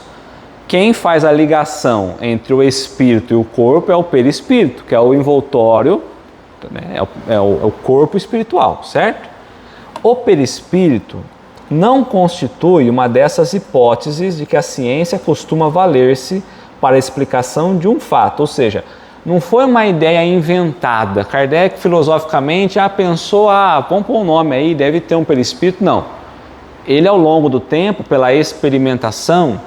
quem faz a ligação entre o espírito e o corpo é o perispírito, que é o envoltório, né? É o corpo espiritual, certo? O perispírito não constitui uma dessas hipóteses de que a ciência costuma valer-se para a explicação de um fato, ou seja, não foi uma ideia inventada. Kardec, filosoficamente, pensou, vamos pôr um nome aí, deve ter um perispírito. Não. Ele, ao longo do tempo, pela experimentação,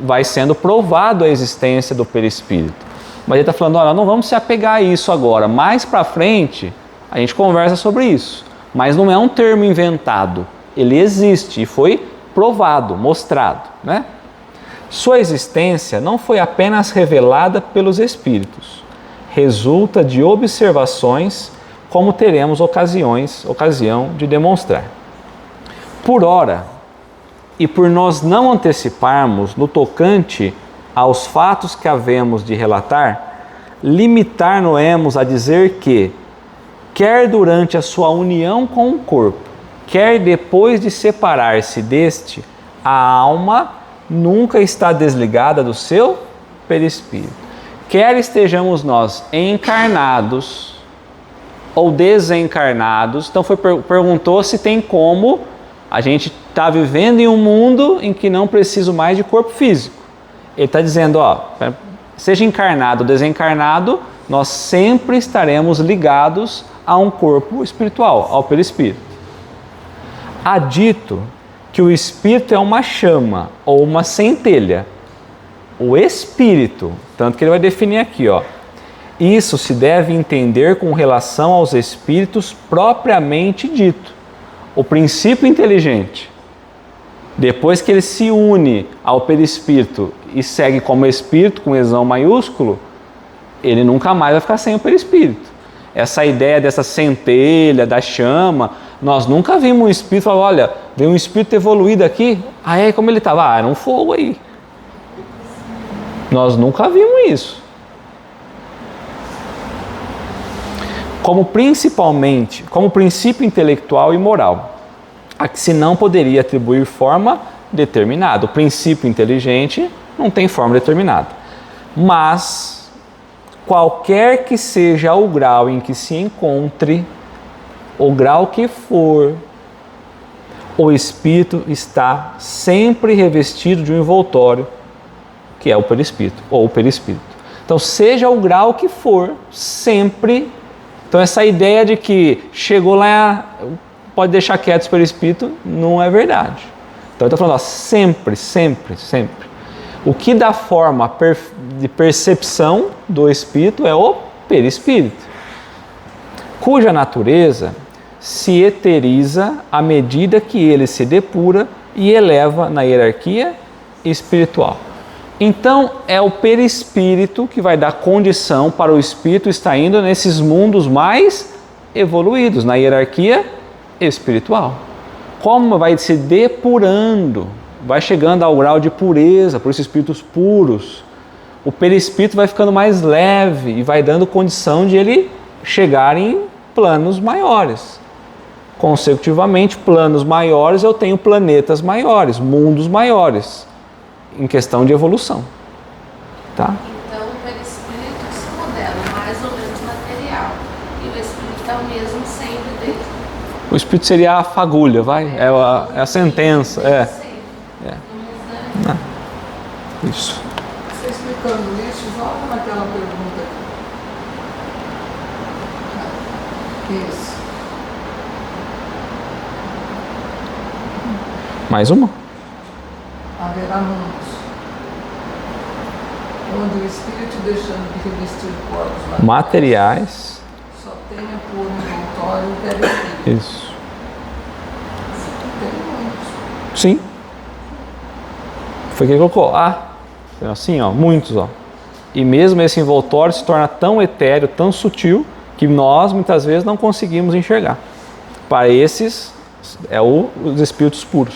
vai sendo provado a existência do perispírito. Mas ele está falando, olha, não vamos se apegar a isso agora. Mais para frente, a gente conversa sobre isso. Mas não é um termo inventado. Ele existe e foi provado, mostrado, né? Sua existência não foi apenas revelada pelos espíritos. Resulta de observações, como teremos ocasião de demonstrar. Por ora, e por nós não anteciparmos no tocante aos fatos que havemos de relatar, limitar-nos-emos a dizer que, quer durante a sua união com o corpo, quer depois de separar-se deste, a alma nunca está desligada do seu perispírito. Quer estejamos nós encarnados ou desencarnados, então perguntou se tem como a gente está vivendo em um mundo em que não preciso mais de corpo físico. Ele está dizendo, seja encarnado ou desencarnado, nós sempre estaremos ligados a um corpo espiritual, ao perispírito. Há dito que o espírito é uma chama ou uma centelha. O espírito, tanto que ele vai definir aqui, isso se deve entender com relação aos espíritos propriamente dito. O princípio inteligente, depois que ele se une ao perispírito e segue como espírito, com exão maiúsculo, ele nunca mais vai ficar sem o perispírito. Essa ideia dessa centelha, da chama, nós nunca vimos um espírito falar, olha, veio um espírito evoluído aqui, como ele estava? Era um fogo aí. Nós nunca vimos isso. Como princípio intelectual e moral, a que se não poderia atribuir forma determinada. O princípio inteligente não tem forma determinada. Mas, qualquer que seja o grau em que se encontre, o grau que for, o espírito está sempre revestido de um envoltório, que é o perispírito, ou o perispírito. Então, seja o grau que for, sempre. Então, essa ideia de que chegou lá, pode deixar quieto o perispírito, não é verdade. Então, ele está falando, sempre, sempre, sempre. O que dá forma de percepção do espírito é o perispírito, cuja natureza se eteriza à medida que ele se depura e eleva na hierarquia espiritual. Então, é o perispírito que vai dar condição para o espírito estar indo nesses mundos mais evoluídos, na hierarquia espiritual. Como vai se depurando, vai chegando ao grau de pureza, por esses espíritos puros, o perispírito vai ficando mais leve e vai dando condição de ele chegar em planos maiores. Consecutivamente, planos maiores, eu tenho planetas maiores, mundos maiores, em questão de evolução. Tá? Então, o perispírito se modela mais ou menos material. E o espírito é o mesmo sempre desde... O espírito seria a fagulha, vai? É a sentença. Isso. Você explicando isso, volta naquela pergunta. Isso. Mais uma? Haverá mundos onde o espírito deixando de revestir corpos materiais só tenha por envoltório o perispírito. Isso. Tem muitos. Sim. Foi o que ele colocou. Assim, ó, muitos, ó. E mesmo esse envoltório se torna tão etéreo, tão sutil, que nós muitas vezes não conseguimos enxergar. Para esses, os espíritos puros.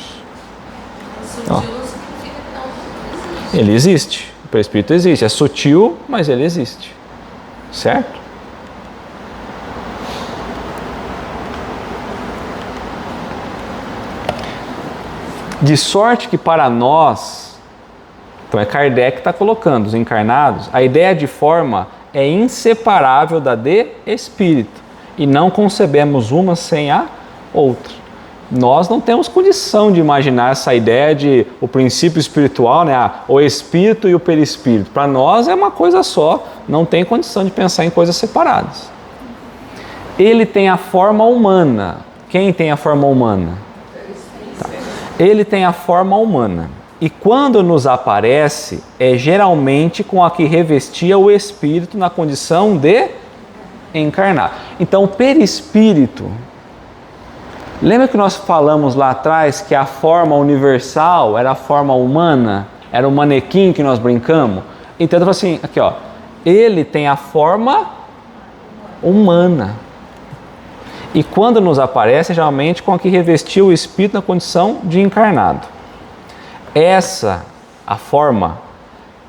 Sutil significa que não existe. Ele existe. O perispírito existe. É sutil, mas ele existe. Certo? De sorte que para nós, então é Kardec que está colocando, os encarnados, a ideia de forma é inseparável da de espírito. E não concebemos uma sem a outra. Nós não temos condição de imaginar essa ideia de o princípio espiritual, né? O espírito e o perispírito. Para nós é uma coisa só, não tem condição de pensar em coisas separadas. Ele tem a forma humana. Quem tem a forma humana? Tá. Ele tem a forma humana. E quando nos aparece, é geralmente com a que revestia o espírito na condição de encarnar. Então, o perispírito, lembra que nós falamos lá atrás que a forma universal era a forma humana? Era o manequim que nós brincamos? Então, eu falo assim, aqui ó, ele tem a forma humana. E quando nos aparece, geralmente com a que revestia o espírito na condição de encarnado. Essa, a forma,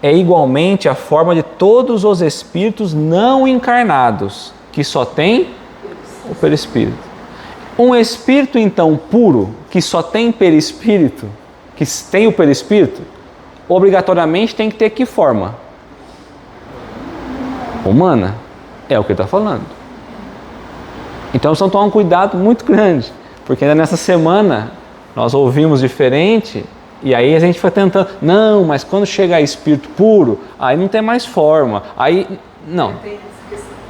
é igualmente a forma de todos os espíritos não encarnados, que só tem o perispírito. Um espírito, então, puro, que só tem perispírito, que tem o perispírito, obrigatoriamente tem que ter que forma? Humana. É o que ele está falando. Então, nós estamos tomando um cuidado muito grande, porque ainda nessa semana nós ouvimos diferente, e aí a gente foi tentando, não, mas quando chegar espírito puro, aí não tem mais forma. Aí, não,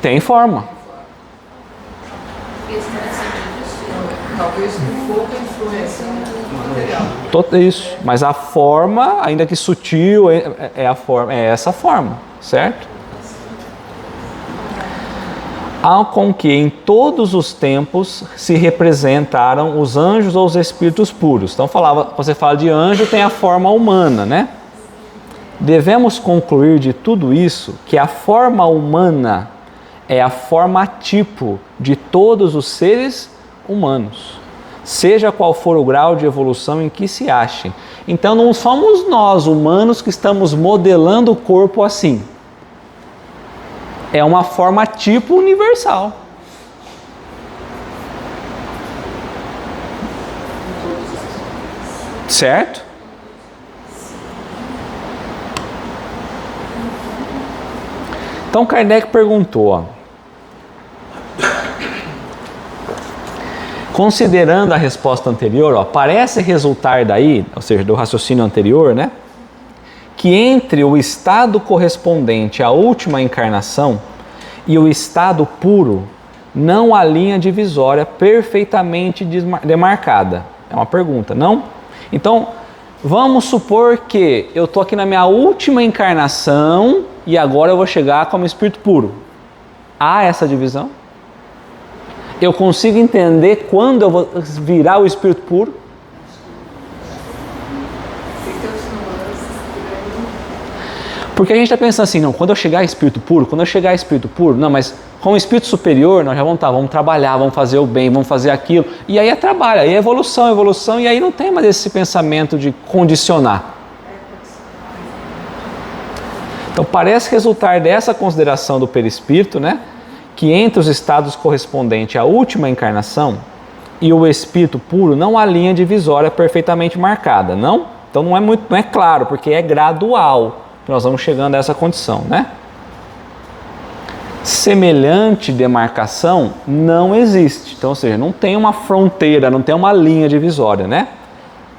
tem forma. Talvez com pouca influência no material. Isso, mas a forma, ainda que sutil, é essa forma, certo? Há com que em todos os tempos se representaram os anjos ou os espíritos puros. Então você fala de anjo, tem a forma humana, né? Devemos concluir de tudo isso que a forma humana é a forma tipo de todos os seres humanos, seja qual for o grau de evolução em que se achem. Então não somos nós humanos que estamos modelando o corpo assim. É uma forma tipo universal. Certo? Então Kardec perguntou, ó, considerando a resposta anterior, ó, parece resultar daí, ou seja, do raciocínio anterior, né, que entre o estado correspondente à última encarnação e o estado puro não há linha divisória perfeitamente demarcada. É uma pergunta, não? Então, vamos supor que eu estou aqui na minha última encarnação e agora eu vou chegar como espírito puro. Há essa divisão? Eu consigo entender quando eu vou virar o espírito puro? Porque a gente está pensando assim, não, quando eu chegar a espírito puro, não, mas com o espírito superior, nós já vamos trabalhar, vamos fazer o bem, vamos fazer aquilo, e aí é trabalho, aí é evolução, e aí não tem mais esse pensamento de condicionar. Então parece resultar dessa consideração do perispírito, né, que entre os estados correspondentes à última encarnação e o espírito puro não há linha divisória perfeitamente marcada, não? Então não é claro, porque é gradual. Nós vamos chegando a essa condição, né? Semelhante demarcação não existe. Então, ou seja, não tem uma fronteira, não tem uma linha divisória, né?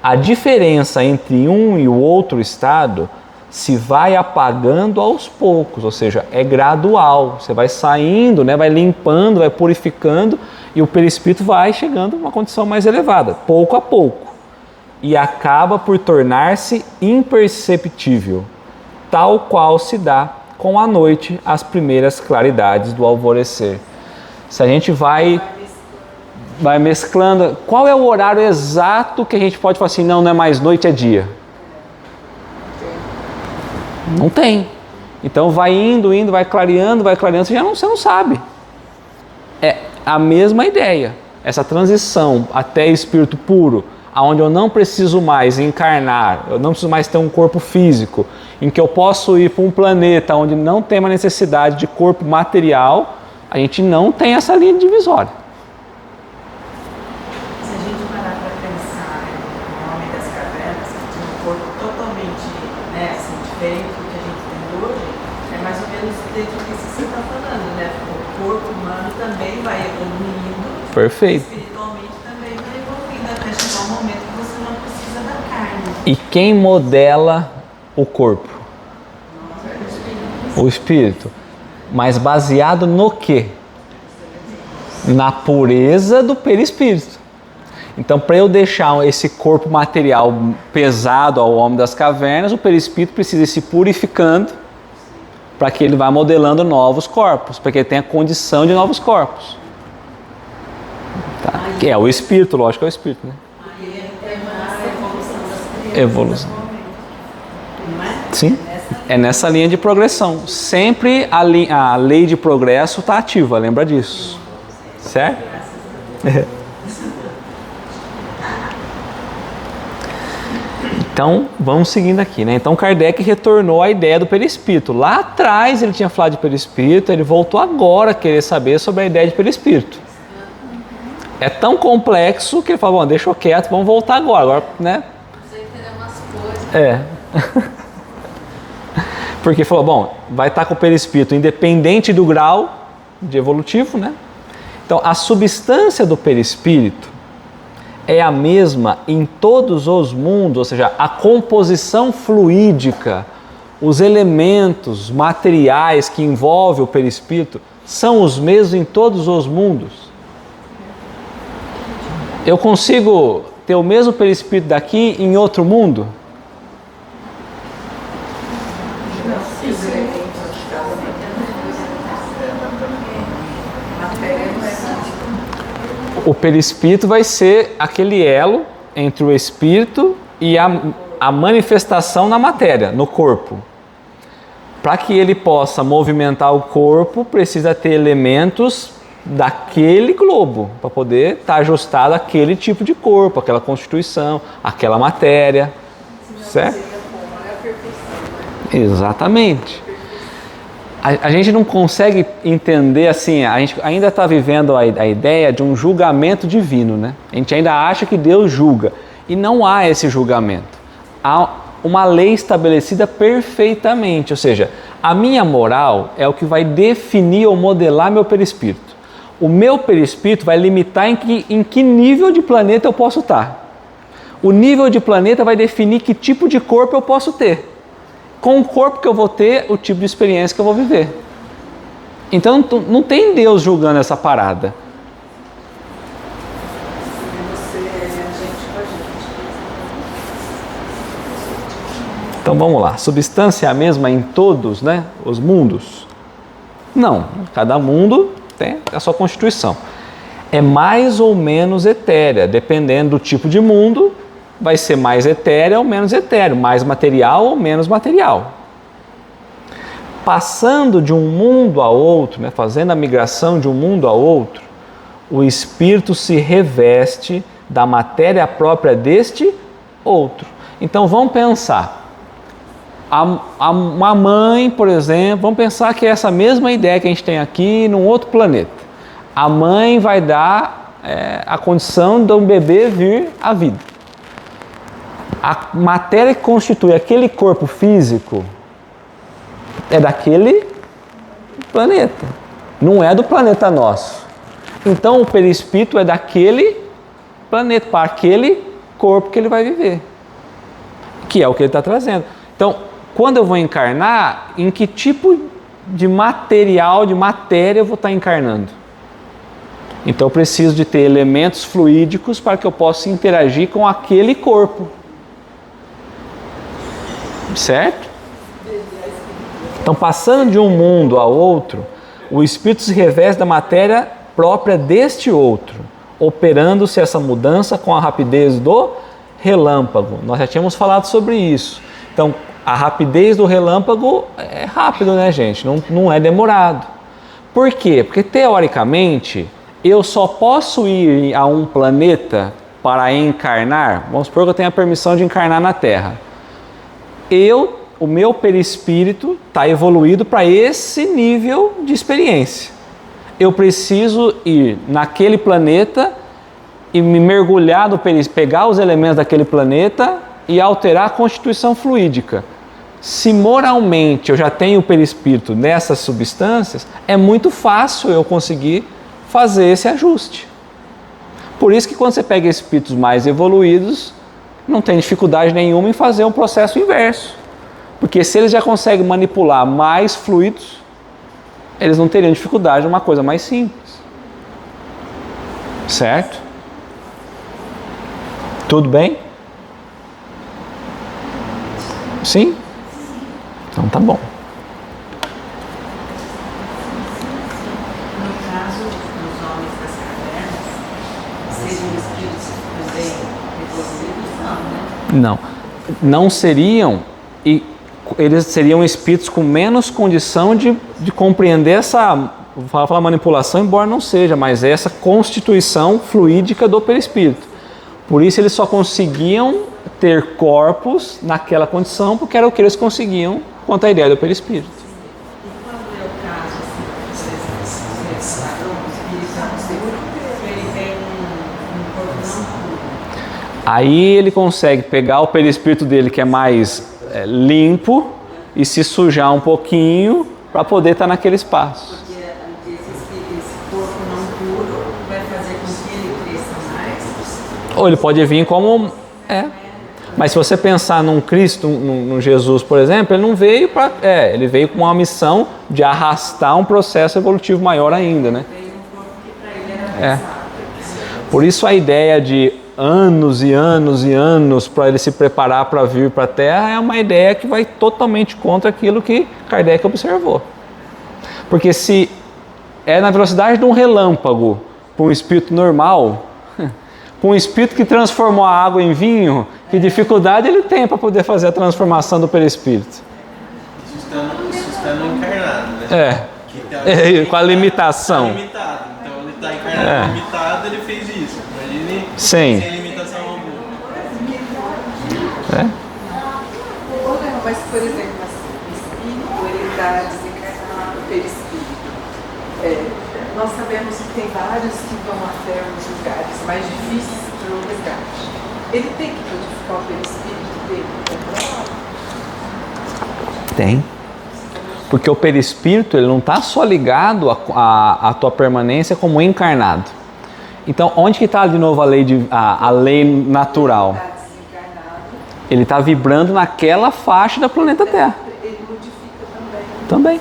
A diferença entre um e o outro estado se vai apagando aos poucos, ou seja, é gradual. Você vai saindo, né? Vai limpando, vai purificando e o perispírito vai chegando a uma condição mais elevada, pouco a pouco. e acaba por tornar-se imperceptível, tal qual se dá com a noite as primeiras claridades do alvorecer. Se a gente vai mesclando, qual é o horário exato que a gente pode falar assim, não é mais noite, é dia? Não tem. Então vai indo, vai clareando, você não sabe. É a mesma ideia. Essa transição até espírito puro, onde eu não preciso mais encarnar, eu não preciso mais ter um corpo físico, em que eu posso ir para um planeta onde não tem uma necessidade de corpo material, a gente não tem essa linha divisória. Se a gente parar para pensar no Homem das Cavernas, que tinha um corpo totalmente assim, diferente do que a gente tem hoje, é mais ou menos dentro do que você está falando, né? O corpo humano também vai evoluindo. Perfeito. Espiritualmente também vai evoluindo, até chegar um momento que você não precisa da carne. E quem modela o corpo? O espírito. Mas baseado no quê? Na pureza do perispírito. Então, para eu deixar esse corpo material pesado ao homem das cavernas, o perispírito precisa ir se purificando para que ele vá modelando novos corpos, para que ele tenha condição de novos corpos. Tá? Que é o espírito, lógico, é o espírito, né? Evolução. Sim, é nessa linha de progressão. Sempre a lei de progresso está ativa, lembra disso. Certo? Então, vamos seguindo aqui, né? Então, Kardec retornou à ideia do perispírito. Lá atrás ele tinha falado de perispírito, ele voltou agora a querer saber sobre a ideia de perispírito. É tão complexo que ele falou, bom, deixa eu quieto, vamos voltar agora, né? Você entendeu umas coisas. É. Porque falou, bom, vai estar com o perispírito independente do grau de evolutivo, né? Então, a substância do perispírito é a mesma em todos os mundos, ou seja, a composição fluídica, os elementos materiais que envolvem o perispírito são os mesmos em todos os mundos. Eu consigo ter o mesmo perispírito daqui em outro mundo? O perispírito vai ser aquele elo entre o espírito e a manifestação na matéria, no corpo. Para que ele possa movimentar o corpo, precisa ter elementos daquele globo, para poder estar ajustado àquele tipo de corpo, aquela constituição, aquela matéria. Certo? Exatamente. A gente não consegue entender assim, a gente ainda está vivendo a ideia de um julgamento divino, né? A gente ainda acha que Deus julga e não há esse julgamento. Há uma lei estabelecida perfeitamente, ou seja, a minha moral é o que vai definir ou modelar meu perispírito. O meu perispírito vai limitar em que nível de planeta eu posso estar. O nível de planeta vai definir que tipo de corpo eu posso ter. Com o corpo que eu vou ter, o tipo de experiência que eu vou viver. Então não tem Deus julgando essa parada. Então vamos lá. Substância é a mesma em todos, né, os mundos? Não. Cada mundo tem a sua constituição. É mais ou menos etérea, dependendo do tipo de mundo. Vai ser mais etéreo ou menos etéreo, mais material ou menos material. Passando de um mundo a outro, né, fazendo a migração de um mundo a outro, o espírito se reveste da matéria própria deste outro. Então vamos pensar, uma mãe, por exemplo, vamos pensar que é essa mesma ideia que a gente tem aqui num outro planeta. A mãe vai dar a condição de um bebê vir à vida. A matéria que constitui aquele corpo físico é daquele planeta, não é do planeta nosso. Então o perispírito é daquele planeta, para aquele corpo que ele vai viver, que é o que ele está trazendo. Então, quando eu vou encarnar, em que tipo de material, de matéria eu vou estar encarnando? Então eu preciso de ter elementos fluídicos para que eu possa interagir com aquele corpo. Certo? Então, passando de um mundo a outro, o espírito se reveste da matéria própria deste outro, operando-se essa mudança com a rapidez do relâmpago. Nós já tínhamos falado sobre isso. Então, a rapidez do relâmpago é rápido, né, gente? Não é demorado. Por quê? Porque, teoricamente, eu só posso ir a um planeta para encarnar. Vamos supor que eu tenho a permissão de encarnar na Terra. O meu perispírito está evoluído para esse nível de experiência. Eu preciso ir naquele planeta e me mergulhar no perispírito, pegar os elementos daquele planeta e alterar a constituição fluídica. Se moralmente eu já tenho o perispírito nessas substâncias, é muito fácil eu conseguir fazer esse ajuste. Por isso que quando você pega espíritos mais evoluídos, não tem dificuldade nenhuma em fazer um processo inverso. Porque se eles já conseguem manipular mais fluidos, eles não teriam dificuldade em uma coisa mais simples. Certo? Tudo bem? Sim? Então tá bom. No caso dos homens das cavernas, seriam espíritos também evoluídos? Não, né? Não seriam, e eles seriam espíritos com menos condição de compreender essa, vou falar manipulação, embora não seja, mas essa constituição fluídica do perispírito. Por isso eles só conseguiam ter corpos naquela condição, porque era o que eles conseguiam quanto à ideia do perispírito. E quando é o caso, assim, vocês falaram, o espírito ele tem um corpo não puro. Aí ele consegue pegar o perispírito dele, que é mais limpo, e se sujar um pouquinho para poder estar naquele espaço. Porque esse corpo não puro vai fazer com que ele cresça mais. Ou ele pode vir como... Mas se você pensar num Cristo, num Jesus, por exemplo, ele não veio para... ele veio com uma missão de arrastar um processo evolutivo maior ainda, né? Veio um corpo que para ele era pesado. Por isso a ideia de anos e anos e anos para ele se preparar para vir para a Terra é uma ideia que vai totalmente contra aquilo que Kardec observou. Porque se é na velocidade de um relâmpago para um espírito normal, para um espírito que transformou a água em vinho, que dificuldade ele tem para poder fazer a transformação do perispírito? Isso estando encarnado, né? Com a limitação. Tá limitado. Então ele está encarnado limitado, ele fez isso. Imagine sem limitação alguma. Mas, por exemplo, assim, o espírito ele está desencarnado, o perispírito. Nós sabemos que tem vários que vão até os lugares mais difíceis para o resgate. Ele tem que codificar o perispírito dele? Tem. Porque o perispírito ele não está só ligado à tua permanência como encarnado. Então, onde que está de novo a lei natural? Ele está vibrando naquela faixa da planeta Terra. Ele modifica também. Também.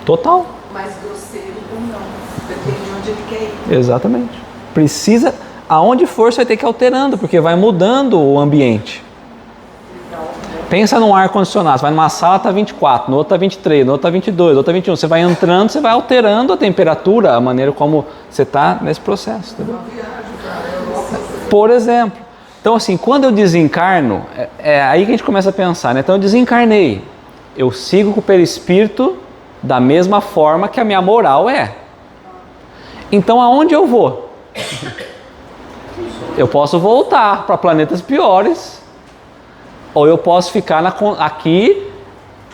Total. Mais grosseiro ou não. Depende de onde ele quer ir. Exatamente. Precisa, aonde for, você vai ter que ir alterando, porque vai mudando o ambiente. Pensa num ar-condicionado, você vai numa sala, está 24, no outro está 23, no outro está 22, no outro está 21. Você vai entrando, você vai alterando a temperatura, a maneira como você está nesse processo. Entendeu? Por exemplo. Então, assim, quando eu desencarno, é aí que a gente começa a pensar, né? Então, eu desencarnei. Eu sigo com o perispírito da mesma forma que a minha moral é. Então, aonde eu vou? Eu posso voltar para planetas piores, ou eu posso ficar aqui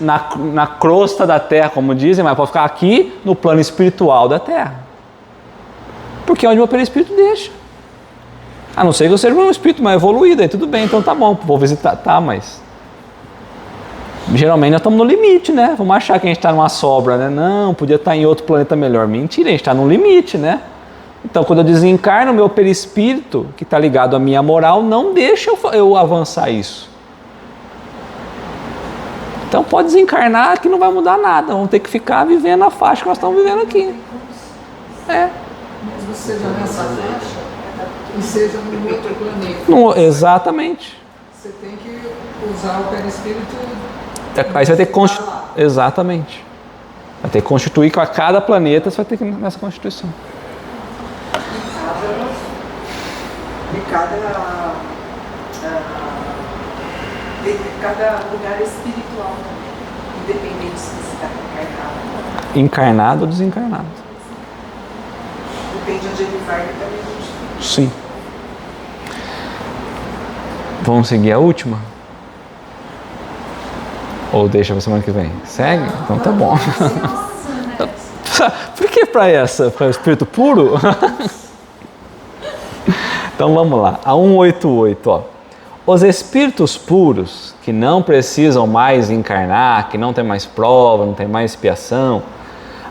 na crosta da Terra, como dizem, mas posso ficar aqui no plano espiritual da Terra. Porque é onde o meu perispírito deixa. A não ser que eu seja um espírito mais evoluído, aí tudo bem, então tá bom, vou visitar, tá, mas... Geralmente nós estamos no limite, né? Vamos achar que a gente está numa sobra, né? Não, podia estar em outro planeta melhor. Mentira, a gente está no limite, né? Então, quando eu desencarno, o meu perispírito, que está ligado à minha moral, não deixa eu avançar isso. Então, pode desencarnar que não vai mudar nada. Vamos ter que ficar vivendo a faixa que nós estamos vivendo aqui. Mesmo seja nessa faixa e seja num outro planeta. Exatamente. Você tem que usar o perispírito. Aí você vai ter que constituir. Exatamente. Vai ter que constituir com cada planeta, você vai ter que ir nessa constituição. De cada lugar espiritual, independente se você está encarnado. Encarnado ou desencarnado. Depende de onde ele vai, ele também. Sim. Vamos seguir a última? Ou deixa para semana que vem? Segue? Então tá bom. Por que para essa? Para o espírito puro? Então vamos lá. A 188, ó. Os espíritos puros, que não precisam mais encarnar, que não tem mais prova, não tem mais expiação,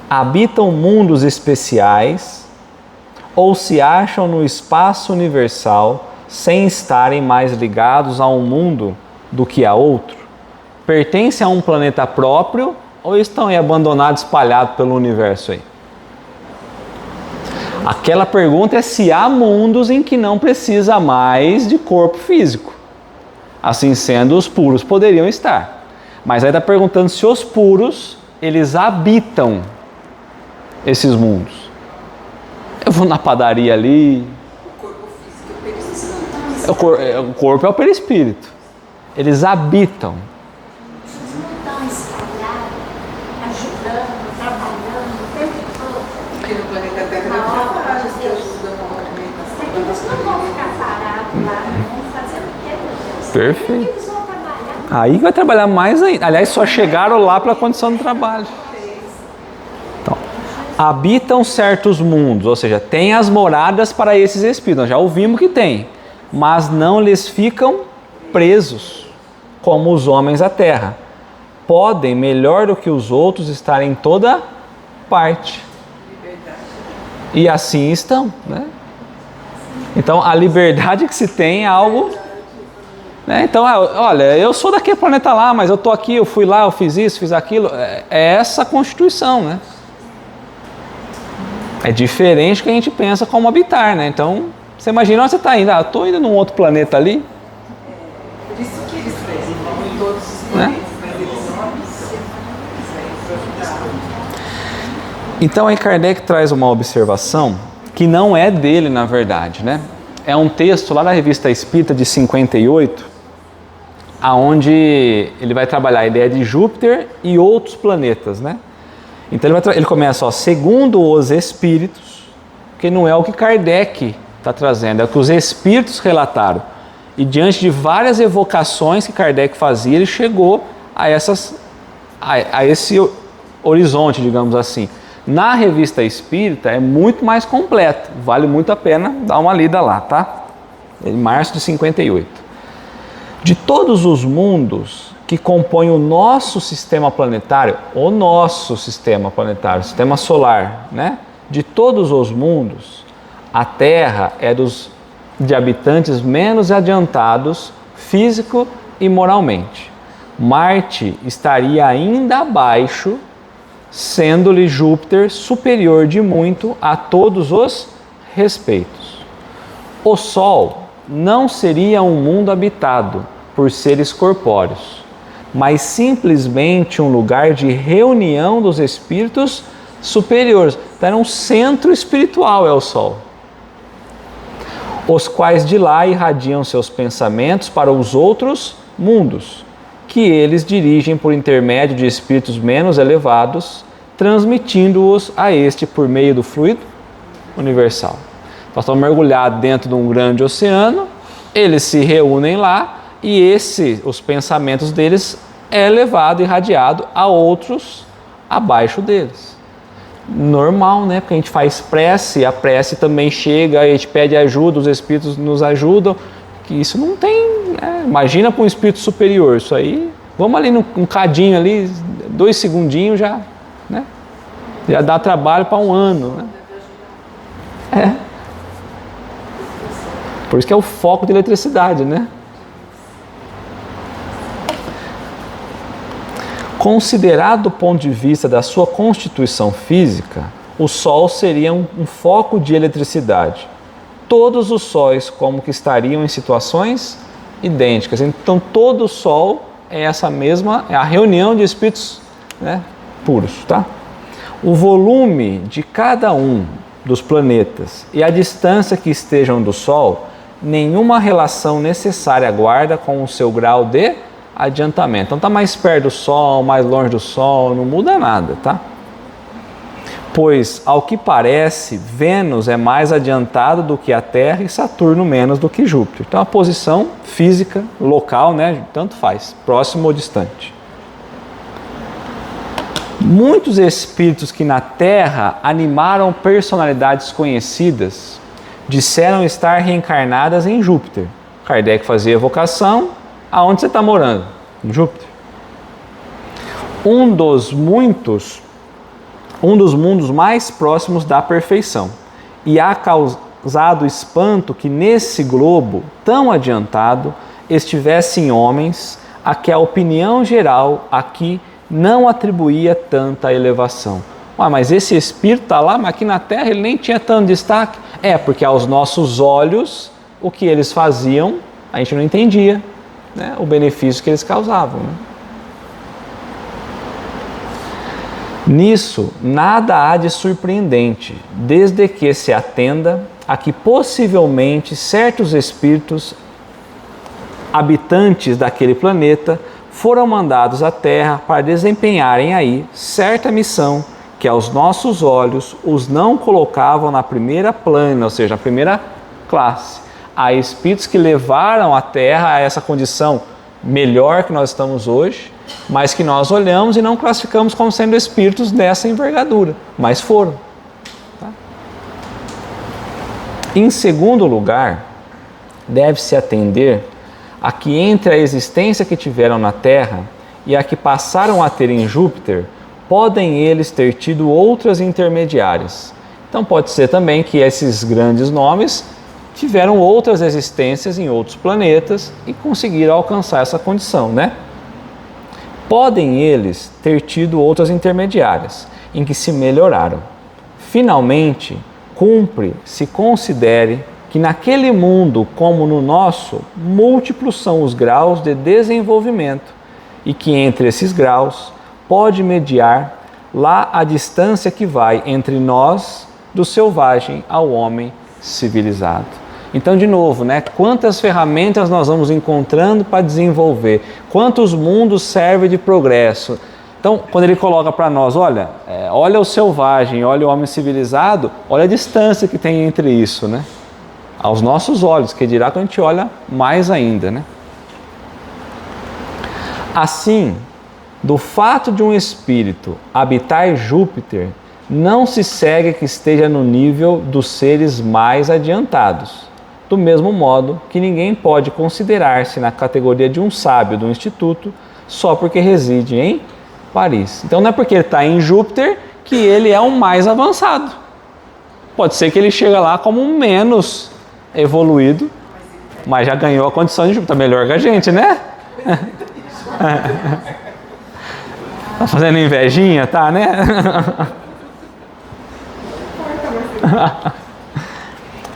habitam mundos especiais ou se acham no espaço universal sem estarem mais ligados a um mundo do que a outro? Pertencem a um planeta próprio ou estão aí abandonados, espalhados pelo universo aí? Aquela pergunta é se há mundos em que não precisa mais de corpo físico. Assim sendo, os puros poderiam estar. Mas aí está perguntando se os puros, eles habitam esses mundos. Eu vou na padaria ali. O corpo físico é o perispírito. O corpo é o perispírito. Eles habitam. Vocês não estão espalhados, ajudando, trabalhando o tempo todo. Porque no planeta Terra não trabalha, você ajuda na movimentação. Eles não vão ficar parados lá, vão fazer o quê, meu Deus? Perfeito. Eles vão trabalhar. Aí vai trabalhar mais ainda. Aliás, só chegaram lá pela condição do trabalho. Então, habitam certos mundos, ou seja, tem as moradas para esses espíritos. Nós já ouvimos que tem, mas não lhes ficam presos, como os homens à terra. Podem, melhor do que os outros, estar em toda parte. E assim estão, né? Então, a liberdade que se tem é algo... Né? Então, olha, eu sou daquele planeta lá, mas eu estou aqui, eu fui lá, eu fiz isso, fiz aquilo. É essa constituição, né? É diferente do que a gente pensa como habitar, né? Então, você imagina onde você está indo. Eu estou indo num outro planeta ali. Por isso que eles vão em todos os planetas, mas eles não habitam. Então, aí Kardec traz uma observação que não é dele, na verdade, né? É um texto lá na Revista Espírita de 58, aonde ele vai trabalhar a ideia de Júpiter e outros planetas, né? Então ele começa, ó, segundo os espíritos, que não é o que Kardec está trazendo, é o que os espíritos relataram. E diante de várias evocações que Kardec fazia, ele chegou a esse horizonte, digamos assim. Na Revista Espírita é muito mais completo, vale muito a pena dar uma lida lá, tá? Em março de 58. De todos os mundos que compõem o nosso sistema planetário, sistema solar, né? De todos os mundos, a Terra é de habitantes menos adiantados físico e moralmente. Marte estaria ainda abaixo, sendo-lhe Júpiter superior de muito a todos os respeitos. O Sol não seria um mundo habitado por seres corpóreos, mas simplesmente um lugar de reunião dos espíritos superiores. Então, era um centro espiritual, é o Sol. Os quais de lá irradiam seus pensamentos para os outros mundos, que eles dirigem por intermédio de espíritos menos elevados, transmitindo-os a este por meio do fluido universal. Nós estamos mergulhados dentro de um grande oceano, eles se reúnem lá e os pensamentos deles é levado, irradiado a outros abaixo deles. Normal, né? Porque a gente faz prece, a prece também chega, a gente pede ajuda, os espíritos nos ajudam. Que isso não tem... imagina para um espírito superior, isso aí... Vamos ali um cadinho ali, 2 segundinhos já, né? Já dá trabalho para um ano, né? Por isso que é o foco de eletricidade, né? Considerado do ponto de vista da sua constituição física, o Sol seria um foco de eletricidade. Todos os sóis como que estariam em situações idênticas. Então todo o Sol é essa mesma, é a reunião de espíritos, né, puros, tá? O volume de cada um dos planetas e a distância que estejam do Sol, nenhuma relação necessária guarda com o seu grau de adiantamento. Então está mais perto do Sol, mais longe do Sol, não muda nada, tá? Pois, ao que parece, Vênus é mais adiantado do que a Terra e Saturno menos do que Júpiter. Então a posição física, local, né, tanto faz, próximo ou distante. Muitos espíritos que na Terra animaram personalidades conhecidas disseram estar reencarnadas em Júpiter. Kardec fazia evocação. Aonde você está morando? Em Júpiter. Um dos mundos mais próximos da perfeição. E há causado espanto que nesse globo tão adiantado estivessem homens a que a opinião geral aqui não atribuía tanta elevação. Mas esse espírito está lá, mas aqui na Terra ele nem tinha tanto destaque. É, porque aos nossos olhos, o que eles faziam, a gente não entendia, né, o benefício que eles causavam. Né? Nisso, nada há de surpreendente, desde que se atenda a que possivelmente certos espíritos habitantes daquele planeta foram mandados à Terra para desempenharem aí certa missão que aos nossos olhos os não colocavam na primeira plana, ou seja, na primeira classe. Há espíritos que levaram a Terra a essa condição melhor que nós estamos hoje, mas que nós olhamos e não classificamos como sendo espíritos dessa envergadura, mas foram. Tá? Em segundo lugar, deve-se atender a que entre a existência que tiveram na Terra e a que passaram a ter em Júpiter, podem eles ter tido outras intermediárias. Então pode ser também que esses grandes nomes tiveram outras existências em outros planetas e conseguiram alcançar essa condição, né? Podem eles ter tido outras intermediárias, em que se melhoraram. Finalmente, cumpre se considere que naquele mundo, como no nosso, múltiplos são os graus de desenvolvimento e que entre esses graus pode mediar lá a distância que vai entre nós, do selvagem, ao homem civilizado. Então, de novo, né, quantas ferramentas nós vamos encontrando para desenvolver, quantos mundos servem de progresso. Então, quando ele coloca para nós, olha o selvagem, olha o homem civilizado, olha a distância que tem entre isso, né? Aos nossos olhos, que dirá que a gente olha mais ainda, né? Assim, do fato de um espírito habitar Júpiter, não se segue que esteja no nível dos seres mais adiantados. Do mesmo modo que ninguém pode considerar-se na categoria de um sábio do instituto só porque reside em Paris. Então não é porque ele está em Júpiter que ele é o mais avançado. Pode ser que ele chega lá como um menos evoluído, mas já ganhou a condição de Júpiter, melhor que a gente, né? Tá fazendo invejinha, tá, né?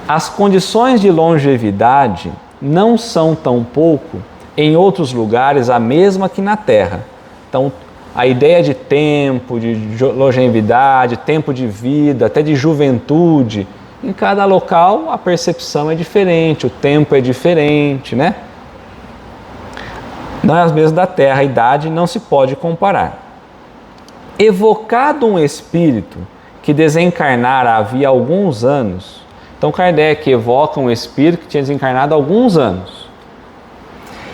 As condições de longevidade não são tampouco em outros lugares a mesma que na Terra. Então, a ideia de tempo, de longevidade, tempo de vida, até de juventude, em cada local a percepção é diferente, o tempo é diferente, né? Não é as mesmas da Terra, a idade não se pode comparar. Evocado um espírito que desencarnara havia alguns anos, então Kardec evoca um espírito que tinha desencarnado há alguns anos,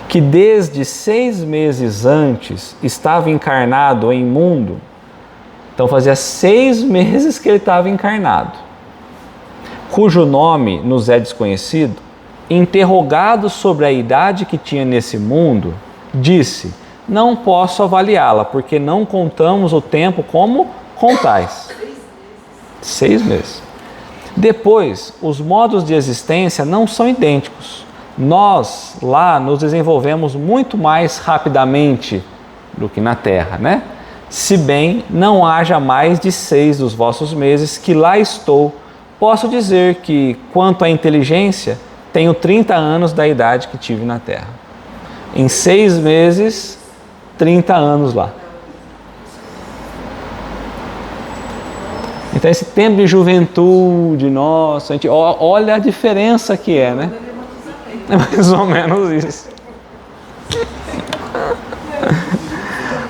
que desde 6 meses antes estava encarnado em mundo, então fazia 6 meses que ele estava encarnado, cujo nome nos é desconhecido, interrogado sobre a idade que tinha nesse mundo, disse: não posso avaliá-la, porque não contamos o tempo como contais. 6 meses. Depois, os modos de existência não são idênticos. Nós lá nos desenvolvemos muito mais rapidamente do que na Terra, né? se bem não haja mais de 6 dos vossos meses que lá estou, posso dizer que, quanto à inteligência, tenho 30 anos da idade que tive na terra. Em 6 meses, 30 anos lá. Então esse tempo de juventude, nossa, a gente olha a diferença que é, né? É mais ou menos isso.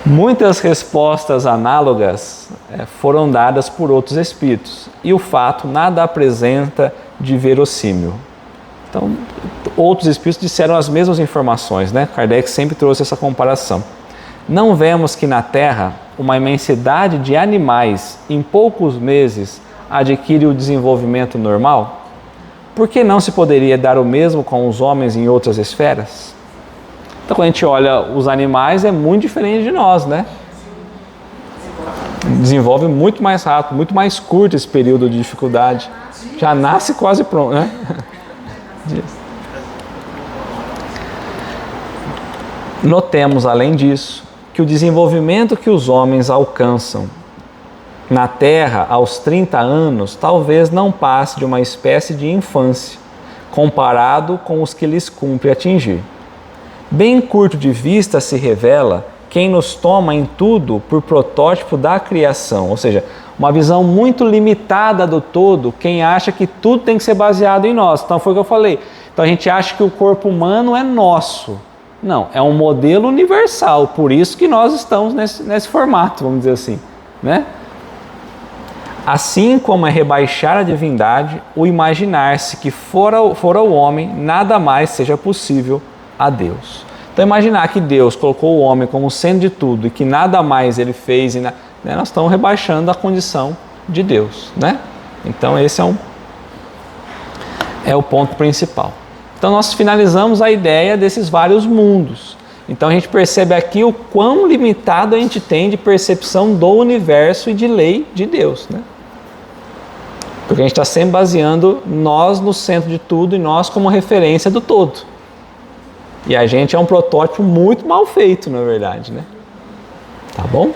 Muitas respostas análogas foram dadas por outros espíritos, e o fato nada apresenta de verossímil. Então, outros espíritos disseram as mesmas informações, né? Kardec sempre trouxe essa comparação. Não vemos que na Terra uma imensidade de animais em poucos meses adquire o desenvolvimento normal? Por que não se poderia dar o mesmo com os homens em outras esferas? Então, quando a gente olha os animais, é muito diferente de nós, né? Desenvolve muito mais rápido, muito mais curto esse período de dificuldade. Já nasce quase pronto, né? Notemos, além disso, que o desenvolvimento que os homens alcançam na Terra aos 30 anos talvez não passe de uma espécie de infância, comparado com os que lhes cumpre atingir. Bem curto de vista se revela quem nos toma em tudo por protótipo da criação, ou seja, uma visão muito limitada do todo, quem acha que tudo tem que ser baseado em nós. Então foi o que eu falei. Então a gente acha que o corpo humano é nosso. Não, é um modelo universal, por isso que nós estamos nesse formato, vamos dizer assim, né? Assim como é rebaixar a divindade, o imaginar-se que fora o homem, nada mais seja possível a Deus. Então imaginar que Deus colocou o homem como centro de tudo e que nada mais ele fez, né? Nós estamos rebaixando a condição de Deus, né? Então esse é o ponto principal. Então nós finalizamos a ideia desses vários mundos. Então a gente percebe aqui o quão limitado a gente tem de percepção do universo e de lei de Deus, né? Porque a gente está sempre baseando nós no centro de tudo e nós como referência do todo. E a gente é um protótipo muito mal feito, na verdade, né? Tá bom?